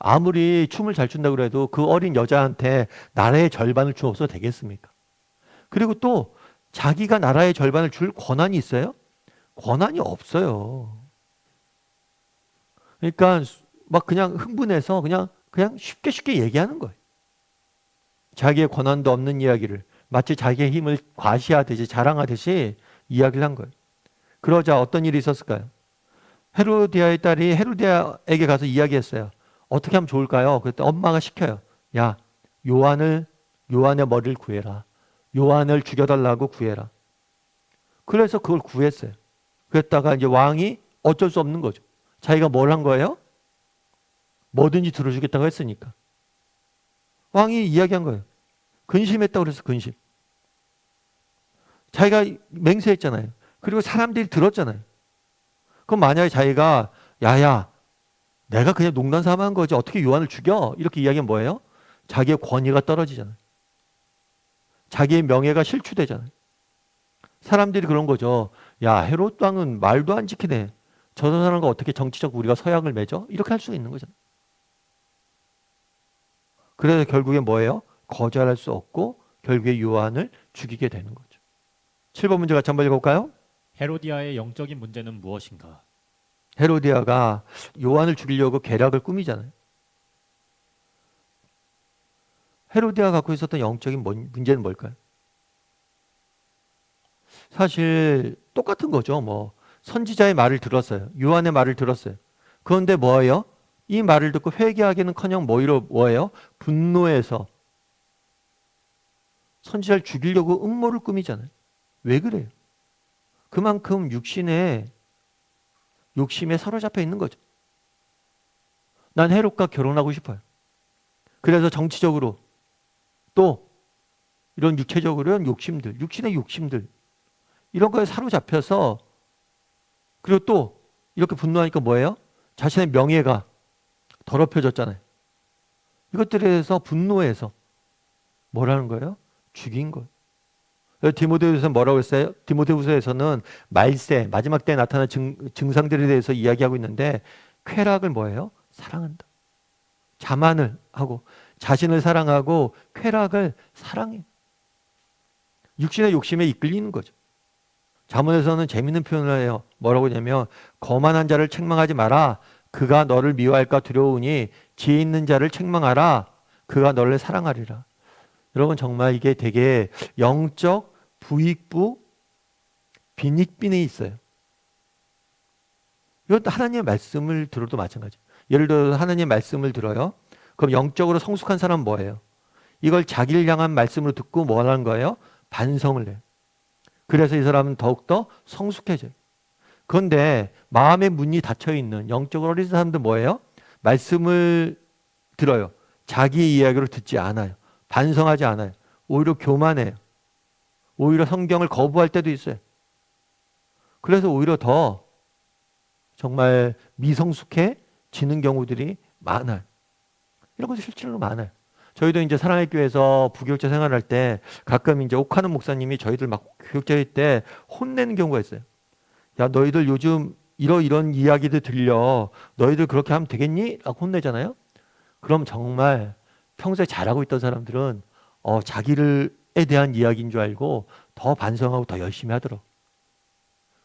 아무리 춤을 잘 춘다고 해도 그 어린 여자한테 나라의 절반을 주어서 되겠습니까? 그리고 또 자기가 나라의 절반을 줄 권한이 있어요? 권한이 없어요. 그러니까 막 그냥 흥분해서 그냥 쉽게 얘기하는 거예요. 자기의 권한도 없는 이야기를 마치 자기의 힘을 과시하듯이 자랑하듯이 이야기를 한 거예요. 그러자 어떤 일이 있었을까요? 헤로디아의 딸이 헤로디아에게 가서 이야기했어요. 어떻게 하면 좋을까요? 그랬더니 엄마가 시켜요. 야, 요한의 머리를 구해라. 요한을 죽여달라고 구해라. 그래서 그걸 구했어요. 그랬다가 이제 왕이 어쩔 수 없는 거죠. 자기가 뭘 한 거예요? 뭐든지 들어주겠다고 했으니까. 왕이 이야기한 거예요. 근심했다고 그래서 근심. 자기가 맹세했잖아요. 그리고 사람들이 들었잖아요. 그럼 만약에 자기가 야야 내가 그냥 농담 삼아 한 거지 어떻게 요한을 죽여? 이렇게 이야기하면 뭐예요? 자기의 권위가 떨어지잖아요. 자기의 명예가 실추되잖아요. 사람들이 그런 거죠. 야 헤롯 왕은 말도 안 지키네. 저 사람과 어떻게 정치적 우리가 서약을 맺어? 이렇게 할 수 있는 거잖아요. 그래서 결국에 뭐예요? 거절할 수 없고 결국에 요한을 죽이게 되는 거죠. 7번 문제 같이 한번 읽어볼까요? 헤로디아의 영적인 문제는 무엇인가? 헤로디아가 요한을 죽이려고 계략을 꾸미잖아요. 헤로디아가 갖고 있었던 영적인 문제는 뭘까요? 사실 똑같은 거죠. 뭐 선지자의 말을 들었어요. 요한의 말을 들었어요. 그런데 뭐예요? 이 말을 듣고 회개하기는커녕 뭐예요? 분노해서 선지자를 죽이려고 음모를 꾸미잖아요. 왜 그래요? 그만큼 욕심에 사로잡혀 있는 거죠. 난 헤롯과 결혼하고 싶어요. 그래서 정치적으로 또 이런 육체적으로 이런 욕심들, 육신의 욕심들 이런 거에 사로잡혀서 그리고 또 이렇게 분노하니까 뭐예요? 자신의 명예가 더럽혀졌잖아요. 이것들에 대해서 분노해서 뭐라는 거예요? 죽인 거예요. 디모데후서에서는 뭐라고 했어요? 디모데후서에서는 말세, 마지막 때에 나타난 증상들에 대해서 이야기하고 있는데 쾌락을 뭐예요? 사랑한다. 자만을 하고 자신을 사랑하고 쾌락을 사랑해. 육신의 욕심에 이끌리는 거죠. 잠언에서는 재밌는 표현을 해요. 뭐라고 하냐면 거만한 자를 책망하지 마라. 그가 너를 미워할까 두려우니 지혜 있는 자를 책망하라. 그가 너를 사랑하리라. 여러분 정말 이게 되게 영적 부익부 빈익빈에 있어요. 이것도 하나님의 말씀을 들어도 마찬가지예요. 예를 들어 하나님의 말씀을 들어요. 그럼 영적으로 성숙한 사람은 뭐예요? 이걸 자기를 향한 말씀으로 듣고 뭐 하는 거예요? 반성을 해요. 그래서 이 사람은 더욱더 성숙해져요. 그런데 마음의 문이 닫혀있는 영적으로 어린 사람들 뭐예요? 말씀을 들어요. 자기 이야기로 듣지 않아요. 반성하지 않아요. 오히려 교만해요. 오히려 성경을 거부할 때도 있어요. 그래서 오히려 더 정말 미성숙해지는 경우들이 많아요. 이런 것도 실제로 많아요. 저희도 이제 사랑의 교회에서 부교육자 생활할 때 가끔 이제 옥하는 목사님이 저희들 막 교육자일 때 혼내는 경우가 있어요. 야, 너희들 요즘 이런 이야기들 들려. 너희들 그렇게 하면 되겠니? 라고 혼내잖아요. 그럼 정말 평소에 잘하고 있던 사람들은 자기를에 대한 이야기인 줄 알고 더 반성하고 더 열심히 하더라고.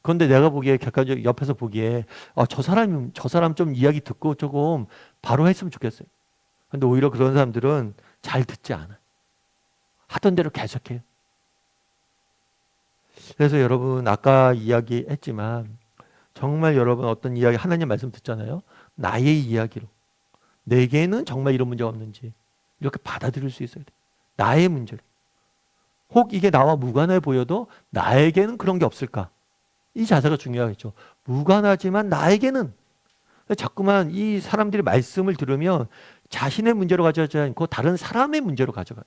그런데 내가 보기에 객관적 옆에서 보기에 저 사람 좀 이야기 듣고 조금 바로 했으면 좋겠어요. 근데 오히려 그런 사람들은 잘 듣지 않아. 하던 대로 계속해요. 그래서 여러분 아까 이야기했지만 정말 여러분 어떤 이야기 하나님 말씀 듣잖아요. 나의 이야기로 내게는 정말 이런 문제가 없는지 이렇게 받아들일 수 있어야 돼. 나의 문제로. 혹 이게 나와 무관해 보여도 나에게는 그런 게 없을까? 이 자세가 중요하겠죠. 무관하지만 나에게는. 자꾸만 이 사람들이 말씀을 들으면 자신의 문제로 가져가지 않고 다른 사람의 문제로 가져가요.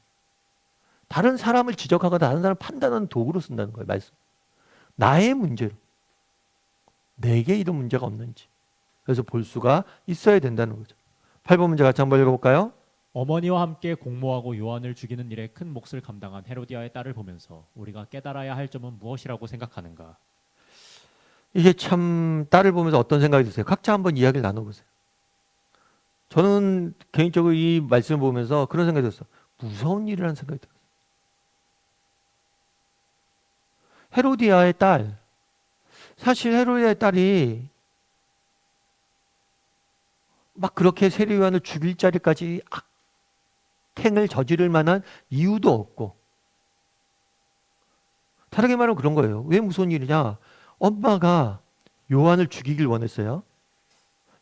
다른 사람을 지적하거나 다른 사람을 판단하는 도구로 쓴다는 거예요. 말씀. 나의 문제로. 내게 이런 문제가 없는지. 그래서 볼 수가 있어야 된다는 거죠. 8번 문제 같이 한번 읽어볼까요? 어머니와 함께 공모하고 요한을 죽이는 일에 큰 몫을 감당한 헤로디아의 딸을 보면서 우리가 깨달아야 할 점은 무엇이라고 생각하는가? 이게 참 딸을 보면서 어떤 생각이 드세요? 각자 한번 이야기를 나눠보세요. 저는 개인적으로 이 말씀을 보면서 그런 생각이 들었어요. 무서운 일이라는 생각이 들었어요. 헤로디아의 딸. 사실 헤로디아의 딸이 막 그렇게 세례요한을 죽일 자리까지 악행을 저지를 만한 이유도 없고, 다르게 말하면 그런 거예요. 왜 무서운 일이냐? 엄마가 요한을 죽이길 원했어요.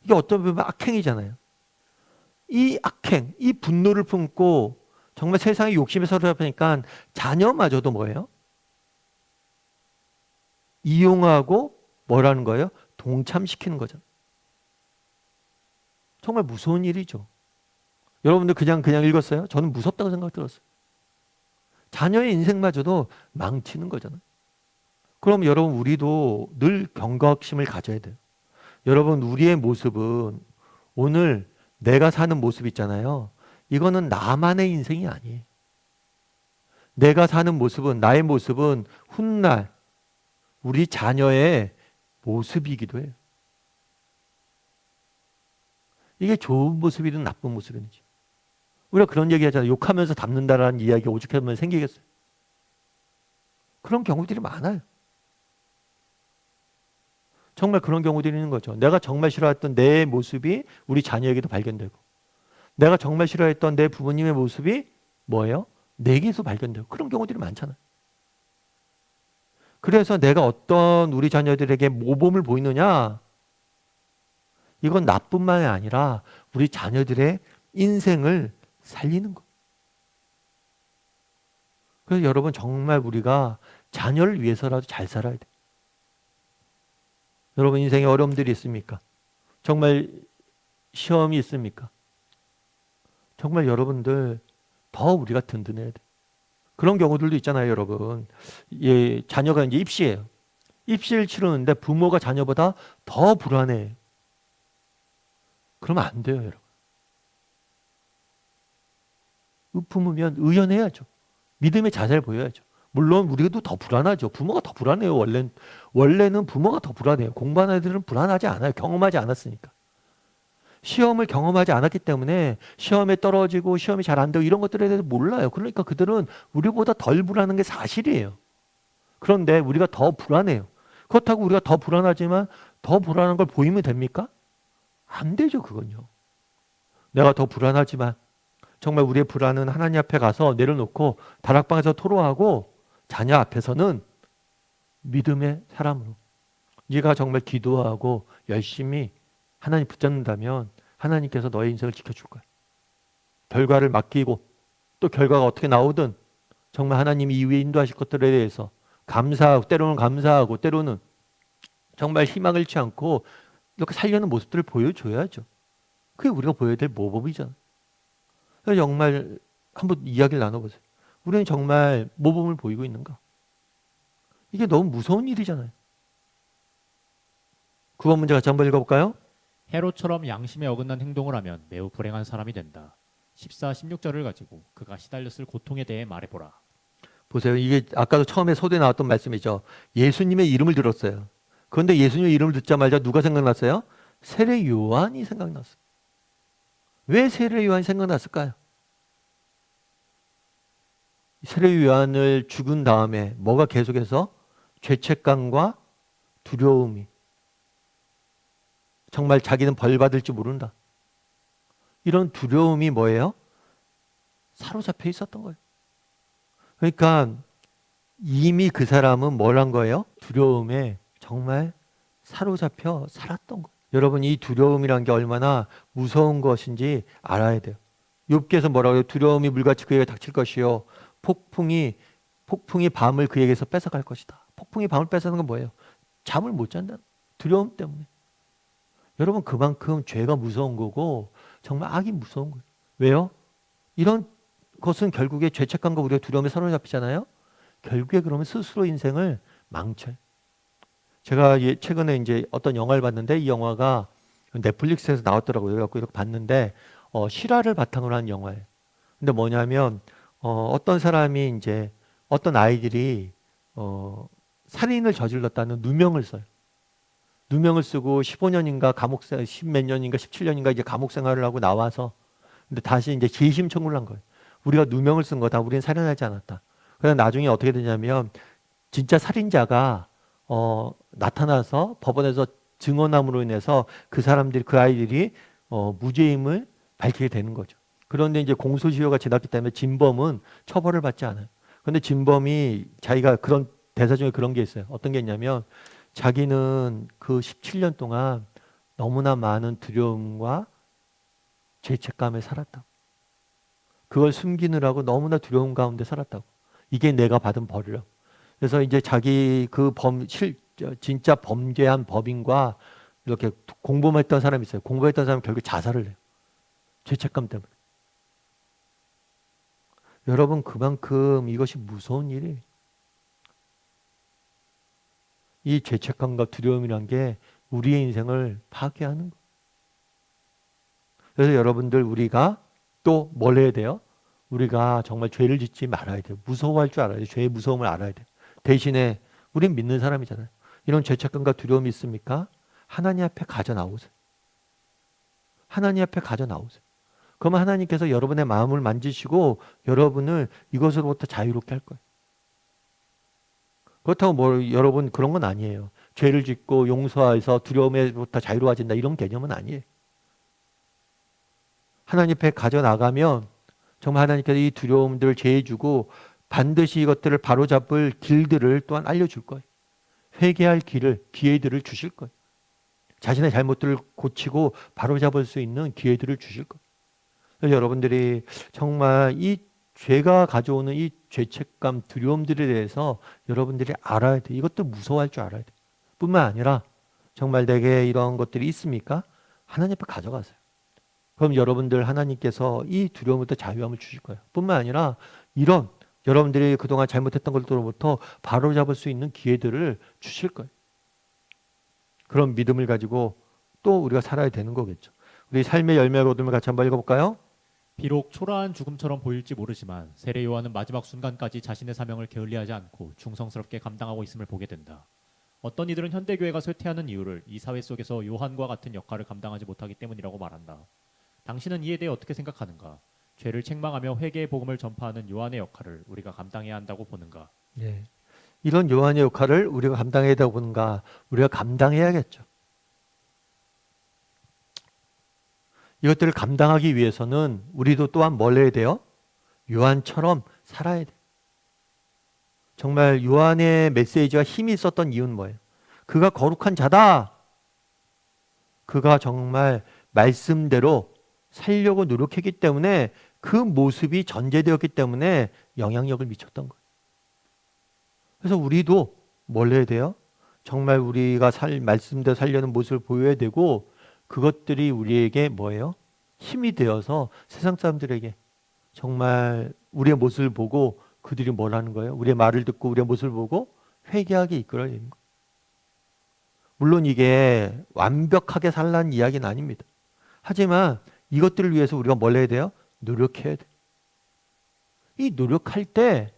이게 어떤 부분 악행이잖아요. 이 악행, 이 분노를 품고 정말 세상의 욕심에 사로잡히니까 자녀마저도 뭐예요? 이용하고 뭐라는 거예요? 동참시키는 거죠. 정말 무서운 일이죠. 여러분들 그냥 읽었어요? 저는 무섭다고 생각 들었어요. 자녀의 인생마저도 망치는 거잖아요. 그럼 여러분 우리도 늘 경각심을 가져야 돼요. 여러분 우리의 모습은 오늘 내가 사는 모습 있잖아요. 이거는 나만의 인생이 아니에요. 내가 사는 모습은 나의 모습은 훗날 우리 자녀의 모습이기도 해요. 이게 좋은 모습이든 나쁜 모습이든지. 우리가 그런 얘기 하잖아요. 욕하면서 닮는다라는 이야기가 오죽하면 생기겠어요. 그런 경우들이 많아요. 정말 그런 경우들이 있는 거죠. 내가 정말 싫어했던 내 모습이 우리 자녀에게도 발견되고, 내가 정말 싫어했던 내 부모님의 모습이 뭐예요? 내게서 발견되고, 그런 경우들이 많잖아요. 그래서 내가 어떤 우리 자녀들에게 모범을 보이느냐, 이건 나뿐만이 아니라 우리 자녀들의 인생을 살리는 거. 그래서 여러분 정말 우리가 자녀를 위해서라도 잘 살아야 돼. 여러분 인생에 어려움들이 있습니까? 정말 시험이 있습니까? 정말 여러분들 더 우리가 든든해야 돼. 그런 경우들도 있잖아요, 여러분. 예, 자녀가 이제 입시예요. 입시를 치르는데 부모가 자녀보다 더 불안해. 그러면 안 돼요, 여러분. 부모면 의연해야죠. 믿음의 자세를 보여야죠. 물론 우리도 더 불안하죠. 부모가 더 불안해요. 원래는 부모가 더 불안해요. 공부하는 애들은 불안하지 않아요. 경험하지 않았으니까. 시험을 경험하지 않았기 때문에 시험에 떨어지고 시험이 잘 안 되고 이런 것들에 대해서 몰라요. 그러니까 그들은 우리보다 덜 불안한 게 사실이에요. 그런데 우리가 더 불안해요. 그렇다고 우리가 더 불안하지만 더 불안한 걸 보이면 됩니까? 안 되죠, 그건요. 내가 더 불안하지만 정말 우리의 불안은 하나님 앞에 가서 내려놓고 다락방에서 토로하고 자녀 앞에서는 믿음의 사람으로 네가 정말 기도하고 열심히 하나님 붙잡는다면 하나님께서 너의 인생을 지켜줄 거야. 결과를 맡기고 또 결과가 어떻게 나오든 정말 하나님이 이후에 인도하실 것들에 대해서 감사하고 때로는 정말 희망을 잃지 않고 이렇게 살려는 모습들을 보여줘야죠. 그게 우리가 보여야 될 모범이잖아. 그래서 정말 한번 이야기를 나눠보세요. 우리는 정말 모범을 보이고 있는가? 이게 너무 무서운 일이잖아요. 9번 문제 같이 한번 읽어볼까요? 헤롯처럼 양심에 어긋난 행동을 하면 매우 불행한 사람이 된다. 14, 16절을 가지고 그가 시달렸을 고통에 대해 말해보라. 보세요. 이게 아까도 처음에 소대에 나왔던 말씀이죠. 예수님의 이름을 들었어요. 그런데 예수님의 이름을 듣자마자 누가 생각났어요? 세례 요한이 생각났어요. 왜 세례 요한이 생각났을까요? 세례 요한을 죽은 다음에 뭐가 계속해서 죄책감과 두려움이, 정말 자기는 벌 받을지 모른다, 이런 두려움이 뭐예요? 사로잡혀 있었던 거예요. 그러니까 이미 그 사람은 뭘 한 거예요? 두려움에 정말 사로잡혀 살았던 거예요. 여러분, 이 두려움이란 게 얼마나 무서운 것인지 알아야 돼요. 욥기에서 뭐라고 해요? 두려움이 물같이 그에게 닥칠 것이요 폭풍이 밤을 그에게서 뺏어갈 것이다. 폭풍이 밤을 뺏어가는 건 뭐예요? 잠을 못 잔다. 두려움 때문에. 여러분, 그만큼 죄가 무서운 거고 정말 악이 무서운 거예요. 왜요? 이런 것은 결국에 죄책감과 우리가 두려움에 사로잡히잖아요. 결국에 그러면 스스로 인생을 망쳐요. 제가 최근에 이제 어떤 영화를 봤는데, 이 영화가 넷플릭스에서 나왔더라고요. 그래갖고 이렇게 봤는데 실화를 바탕으로 한 영화예요. 근데 뭐냐면 어떤 사람이 이제 어떤 아이들이 살인을 저질렀다는 누명을 써요. 누명을 쓰고 15년인가 감옥생 10몇 년인가 17년인가 이제 감옥 생활을 하고 나와서 근데 다시 이제 재심 청구를 한 거예요. 우리가 누명을 쓴 거다. 우리는 살인하지 않았다. 그래서 나중에 어떻게 되냐면 진짜 살인자가 나타나서 법원에서 증언함으로 인해서 그 사람들이, 그 아이들이 무죄임을 밝히게 되는 거죠. 그런데 이제 공소시효가 지났기 때문에 진범은 처벌을 받지 않아요. 근데 진범이 자기가 그런 대사 중에 그런 게 있어요. 어떤 게 있냐면 자기는 그 17년 동안 너무나 많은 두려움과 죄책감에 살았다고. 그걸 숨기느라고 너무나 두려움 가운데 살았다고. 이게 내가 받은 벌이라고. 그래서 이제 자기 그 진짜 범죄한 법인과 이렇게 공범했던 사람이 있어요. 공범했던 사람은 결국 자살을 해요. 죄책감 때문에. 여러분, 그만큼 이것이 무서운 일이에요. 이 죄책감과 두려움이란 게 우리의 인생을 파괴하는 거예요. 그래서 여러분들, 우리가 또 뭘 해야 돼요? 우리가 정말 죄를 짓지 말아야 돼요. 무서워할 줄 알아야 돼요. 죄의 무서움을 알아야 돼요. 대신에 우린 믿는 사람이잖아요. 이런 죄책감과 두려움이 있습니까? 하나님 앞에 가져 나오세요. 하나님 앞에 가져 나오세요. 그러면 하나님께서 여러분의 마음을 만지시고 여러분을 이것으로부터 자유롭게 할 거예요. 그렇다고 여러분 그런 건 아니에요. 죄를 짓고 용서해서 두려움에부터 자유로워진다, 이런 개념은 아니에요. 하나님 앞에 가져 나가면 정말 하나님께서 이 두려움들을 제해주고 반드시 이것들을 바로잡을 길들을 또한 알려줄 거예요. 회개할 기회들을 주실 거예요. 자신의 잘못들을 고치고 바로잡을 수 있는 기회들을 주실 거예요. 그래서 여러분들이 정말 이 죄가 가져오는 이 죄책감, 두려움들에 대해서 여러분들이 알아야 돼요. 이것도 무서워할 줄 알아야 돼요. 뿐만 아니라 정말 내게 이런 것들이 있습니까? 하나님 앞에 가져가세요. 그럼 여러분들 하나님께서 이 두려움부터 자유함을 주실 거예요. 뿐만 아니라 이런 여러분들이 그동안 잘못했던 것들로부터 바로잡을 수 있는 기회들을 주실 거예요. 그런 믿음을 가지고 또 우리가 살아야 되는 거겠죠. 우리 삶의 열매를 얻음을 같이 한번 읽어볼까요? 비록 초라한 죽음처럼 보일지 모르지만 세례 요한은 마지막 순간까지 자신의 사명을 게을리하지 않고 충성스럽게 감당하고 있음을 보게 된다. 어떤 이들은 현대교회가 쇠퇴하는 이유를 이 사회 속에서 요한과 같은 역할을 감당하지 못하기 때문이라고 말한다. 당신은 이에 대해 어떻게 생각하는가? 죄를 책망하며 회개의 복음을 전파하는 요한의 역할을 우리가 감당해야 한다고 보는가? 네. 이런 요한의 역할을 우리가 감당해야 되고 보는가? 우리가 감당해야겠죠. 이것들을 감당하기 위해서는 우리도 또한 뭘 해야 돼요? 요한처럼 살아야 돼요. 정말 요한의 메시지가 힘이 있었던 이유는 뭐예요? 그가 거룩한 자다. 그가 정말 말씀대로 살려고 노력했기 때문에 그 모습이 전제되었기 때문에 영향력을 미쳤던 거예요. 그래서 우리도 뭘 해야 돼요? 정말 우리가 말씀대로 살려는 모습을 보여야 되고 그것들이 우리에게 뭐예요? 힘이 되어서 세상 사람들에게 정말 우리의 모습을 보고 그들이 뭘 하는 거예요? 우리의 말을 듣고 우리의 모습을 보고 회개하게 이끌어야 되는 거예요. 물론 이게 완벽하게 살라는 이야기는 아닙니다. 하지만 이것들을 위해서 우리가 뭘 해야 돼요? 노력해야 돼요. 이 노력할 때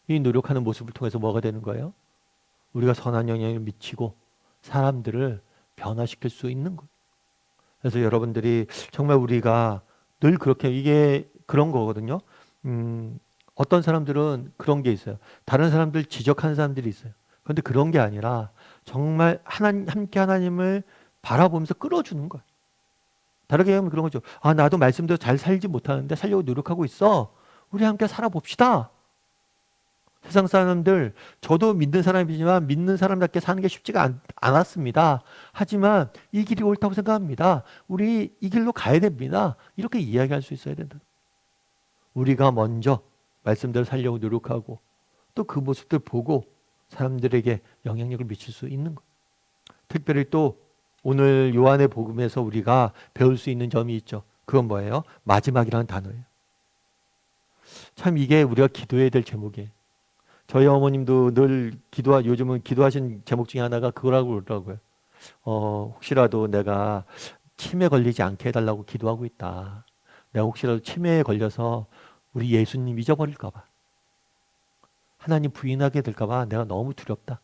이 노력하는 모습을 통해서 뭐가 되는 거예요? 우리가 선한 영향을 미치고 사람들을 변화시킬 수 있는 거예요. 그래서 여러분들이 정말 우리가 늘 그렇게 이게 그런 거거든요. 어떤 사람들은 그런 게 있어요. 다른 사람들 지적하는 사람들이 있어요. 그런데 그런 게 아니라 정말 하나님, 함께 하나님을 바라보면서 끌어주는 거예요. 다르게 하면 그런 거죠. 아, 나도 말씀대로 잘 살지 못하는데 살려고 노력하고 있어. 우리 함께 살아봅시다. 세상 사람들, 저도 믿는 사람이지만 믿는 사람답게 사는 게 쉽지가 않았습니다. 하지만 이 길이 옳다고 생각합니다. 우리 이 길로 가야 됩니다. 이렇게 이야기할 수 있어야 된다. 우리가 먼저 말씀대로 살려고 노력하고 또 그 모습들 보고 사람들에게 영향력을 미칠 수 있는 것. 특별히 또 오늘 요한의 복음에서 우리가 배울 수 있는 점이 있죠. 그건 뭐예요? 마지막이라는 단어예요. 참 이게 우리가 기도해야 될 제목이에요. 저희 어머님도 늘 요즘은 기도하신 제목 중에 하나가 그거라고 그러더라고요. 혹시라도 내가 치매 걸리지 않게 해달라고 기도하고 있다. 내가 혹시라도 치매에 걸려서 우리 예수님 잊어버릴까봐. 하나님 부인하게 될까봐 내가 너무 두렵다.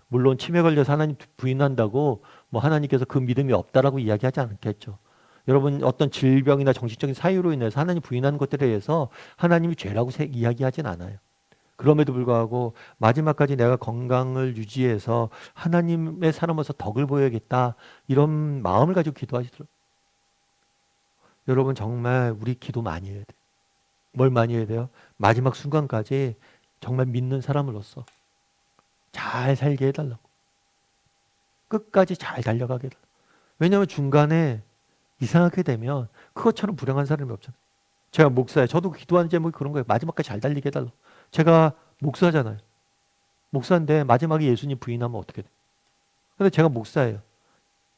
물론 치매 걸려서 하나님 부인한다고 뭐 하나님께서 그 믿음이 없다라고 이야기하지 않겠죠. 여러분 어떤 질병이나 정신적인 사유로 인해서 하나님 부인하는 것들에 대해서 하나님이 죄라고 이야기하진 않아요. 그럼에도 불구하고 마지막까지 내가 건강을 유지해서 하나님의 사람으로서 덕을 보여야겠다. 이런 마음을 가지고 기도하시더라고요. 여러분 정말 우리 기도 많이 해야 돼요. 뭘 많이 해야 돼요? 마지막 순간까지 정말 믿는 사람으로서 잘 살게 해달라고. 끝까지 잘 달려가게 해달라고. 왜냐하면 중간에 이상하게 되면 그것처럼 불행한 사람이 없잖아요. 제가 목사예요. 저도 기도하는 제목이 그런 거예요. 마지막까지 잘 달리게 해달라고. 제가 목사잖아요. 목사인데 마지막에 예수님 부인하면 어떻게 돼요? 근데 제가 목사예요.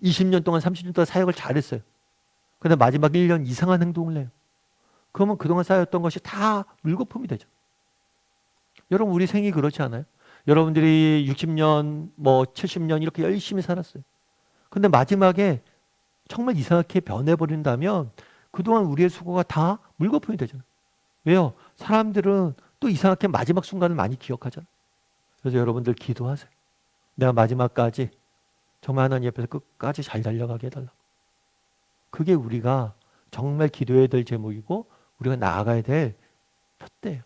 20년 동안 30년 동안 사역을 잘했어요. 근데 마지막 1년 이상한 행동을 해요. 그러면 그동안 쌓였던 것이 다 물거품이 되죠. 여러분 우리 생이 그렇지 않아요? 여러분들이 60년 뭐 70년 이렇게 열심히 살았어요. 근데 마지막에 정말 이상하게 변해버린다면 그동안 우리의 수고가 다 물거품이 되잖아요. 왜요? 사람들은 또 이상하게 마지막 순간을 많이 기억하잖아요. 그래서 여러분들 기도하세요. 내가 마지막까지 정말 하나님 옆에서 끝까지 잘 달려가게 해달라고. 그게 우리가 정말 기도해야 될 제목이고 우리가 나아가야 될 푯대예요.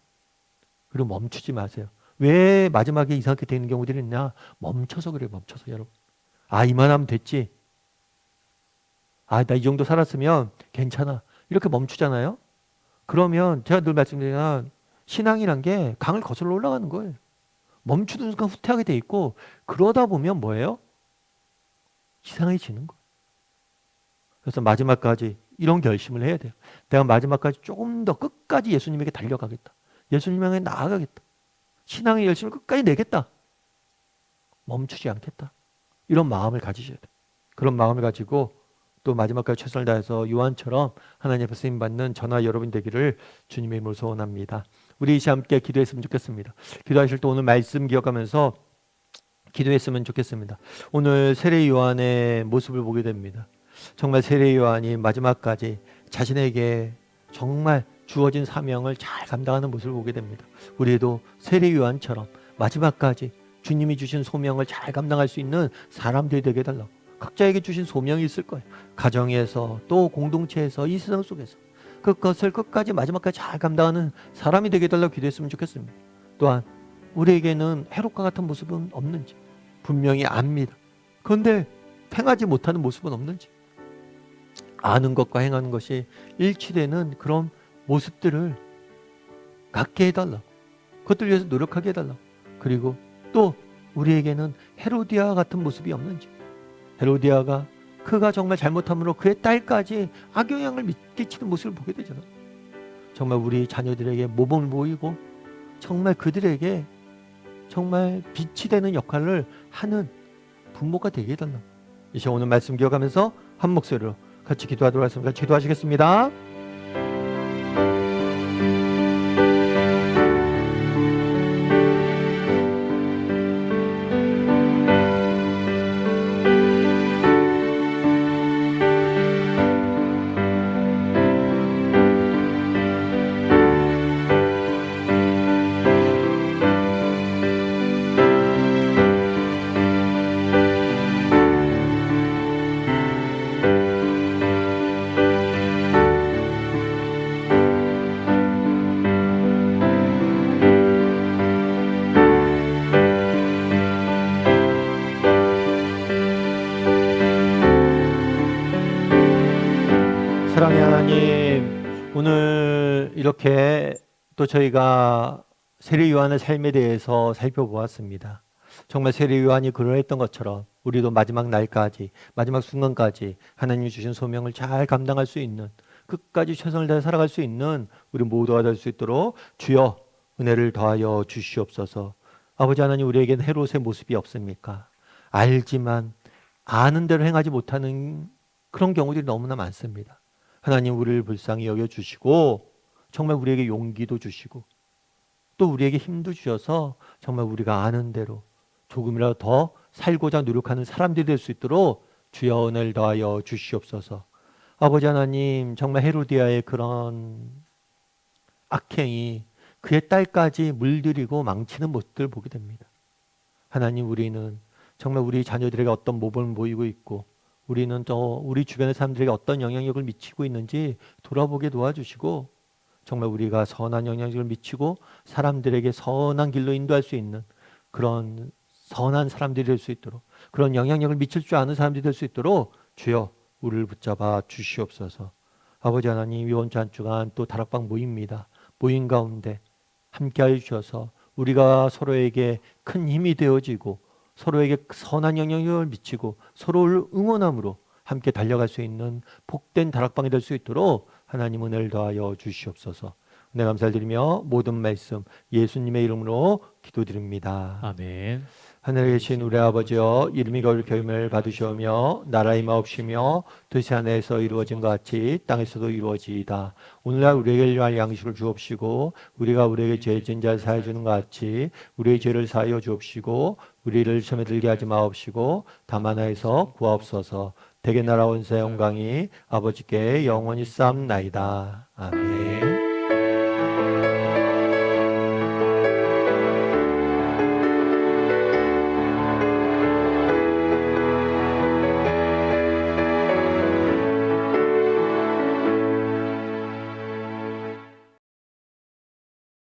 그리고 멈추지 마세요. 왜 마지막에 이상하게 되는 경우들이 있냐? 멈춰서 그래요. 멈춰서 여러분. 아, 이만하면 됐지. 아, 나 이 정도 살았으면 괜찮아. 이렇게 멈추잖아요. 그러면 제가 늘 말씀드리면 신앙이란 게 강을 거슬러 올라가는 거예요. 멈추는 순간 후퇴하게 돼 있고 그러다 보면 뭐예요? 이상해지는 거예요. 그래서 마지막까지 이런 결심을 해야 돼요. 내가 마지막까지 조금 더 끝까지 예수님에게 달려가겠다. 예수님 향해 나아가겠다. 신앙의 열심을 끝까지 내겠다. 멈추지 않겠다. 이런 마음을 가지셔야 돼요. 그런 마음을 가지고 또 마지막까지 최선을 다해서 요한처럼 하나님 앞에 쓰임받는 저나 여러분 되기를 주님의 이름으로 소원합니다. 우리 이시 함께 기도했으면 좋겠습니다. 기도하실 때 오늘 말씀 기억하면서 기도했으면 좋겠습니다. 오늘 세례 요한의 모습을 보게 됩니다. 정말 세례 요한이 마지막까지 자신에게 정말 주어진 사명을 잘 감당하는 모습을 보게 됩니다. 우리도 세례 요한처럼 마지막까지 주님이 주신 소명을 잘 감당할 수 있는 사람들이 되게 해달라고. 각자에게 주신 소명이 있을 거예요. 가정에서 또 공동체에서 이 세상 속에서 그것을 끝까지 마지막까지 잘 감당하는 사람이 되게 해달라고 기도했으면 좋겠습니다. 또한 우리에게는 헤롯과 같은 모습은 없는지 분명히 압니다. 그런데 행하지 못하는 모습은 없는지 아는 것과 행하는 것이 일치되는 그런 모습들을 갖게 해달라고. 그것들 위해서 노력하게 해달라고. 그리고 또 우리에게는 헤로디아 같은 모습이 없는지 헤로디아가 그가 정말 잘못함으로 그의 딸까지 악영향을 끼치는 모습을 보게 되잖아요. 정말 우리 자녀들에게 모범을 보이고 정말 그들에게 정말 빛이 되는 역할을 하는 부모가 되게 해달라고. 이제 오늘 말씀 기억하면서 한 목소리로 같이 기도하도록 하겠습니다. 기도하시겠습니다. 또 저희가 세례 요한의 삶에 대해서 살펴보았습니다. 정말 세례 요한이 그러했던 것처럼 우리도 마지막 날까지, 마지막 순간까지 하나님이 주신 소명을 잘 감당할 수 있는, 끝까지 최선을 다해 살아갈 수 있는 우리 모두가 될 수 있도록 주여 은혜를 더하여 주시옵소서. 아버지 하나님, 우리에겐 헤롯의 모습이 없습니까? 알지만 아는 대로 행하지 못하는 그런 경우들이 너무나 많습니다. 하나님, 우리를 불쌍히 여겨주시고 정말 우리에게 용기도 주시고 또 우리에게 힘도 주셔서 정말 우리가 아는 대로 조금이라도 더 살고자 노력하는 사람들이 될 수 있도록 주여 은혜를 더하여 주시옵소서. 아버지 하나님, 정말 헤로디아의 그런 악행이 그의 딸까지 물들이고 망치는 모습들을 보게 됩니다. 하나님, 우리는 정말 우리 자녀들에게 어떤 모범을 보이고 있고 우리는 또 우리 주변의 사람들에게 어떤 영향력을 미치고 있는지 돌아보게 도와주시고 정말 우리가 선한 영향력을 미치고 사람들에게 선한 길로 인도할 수 있는 그런 선한 사람들이 될 수 있도록, 그런 영향력을 미칠 줄 아는 사람들이 될 수 있도록 주여 우리를 붙잡아 주시옵소서. 아버지 하나님, 이번 주 한 주간 또 다락방 모임입니다. 모임 가운데 함께하여 주셔서 우리가 서로에게 큰 힘이 되어지고 서로에게 선한 영향력을 미치고 서로를 응원함으로 함께 달려갈 수 있는 복된 다락방이 될 수 있도록 하나님 은혜를 더하여 주시옵소서. 은혜 감사를 드리며 모든 말씀 예수님의 이름으로 기도드립니다. 아멘. 하늘에 계신 우리 아버지여, 이름이 거룩히 여김을 받으시오며 나라의 마옵시며 뜻이 하늘에서 이루어진 것 같이 땅에서도 이루어지이다. 오늘날 우리에게 일용할 양식을 주옵시고 우리가 우리에게 죄 지은 자를 사하여 주는 것 같이 우리의 죄를 사하여 주옵시고 우리를 시험에 들게 하지 마옵시고 다만 하에서 구하옵소서. 대개 나라 원세 영광이 아버지께 영원히 쌓옵나이다. 아멘.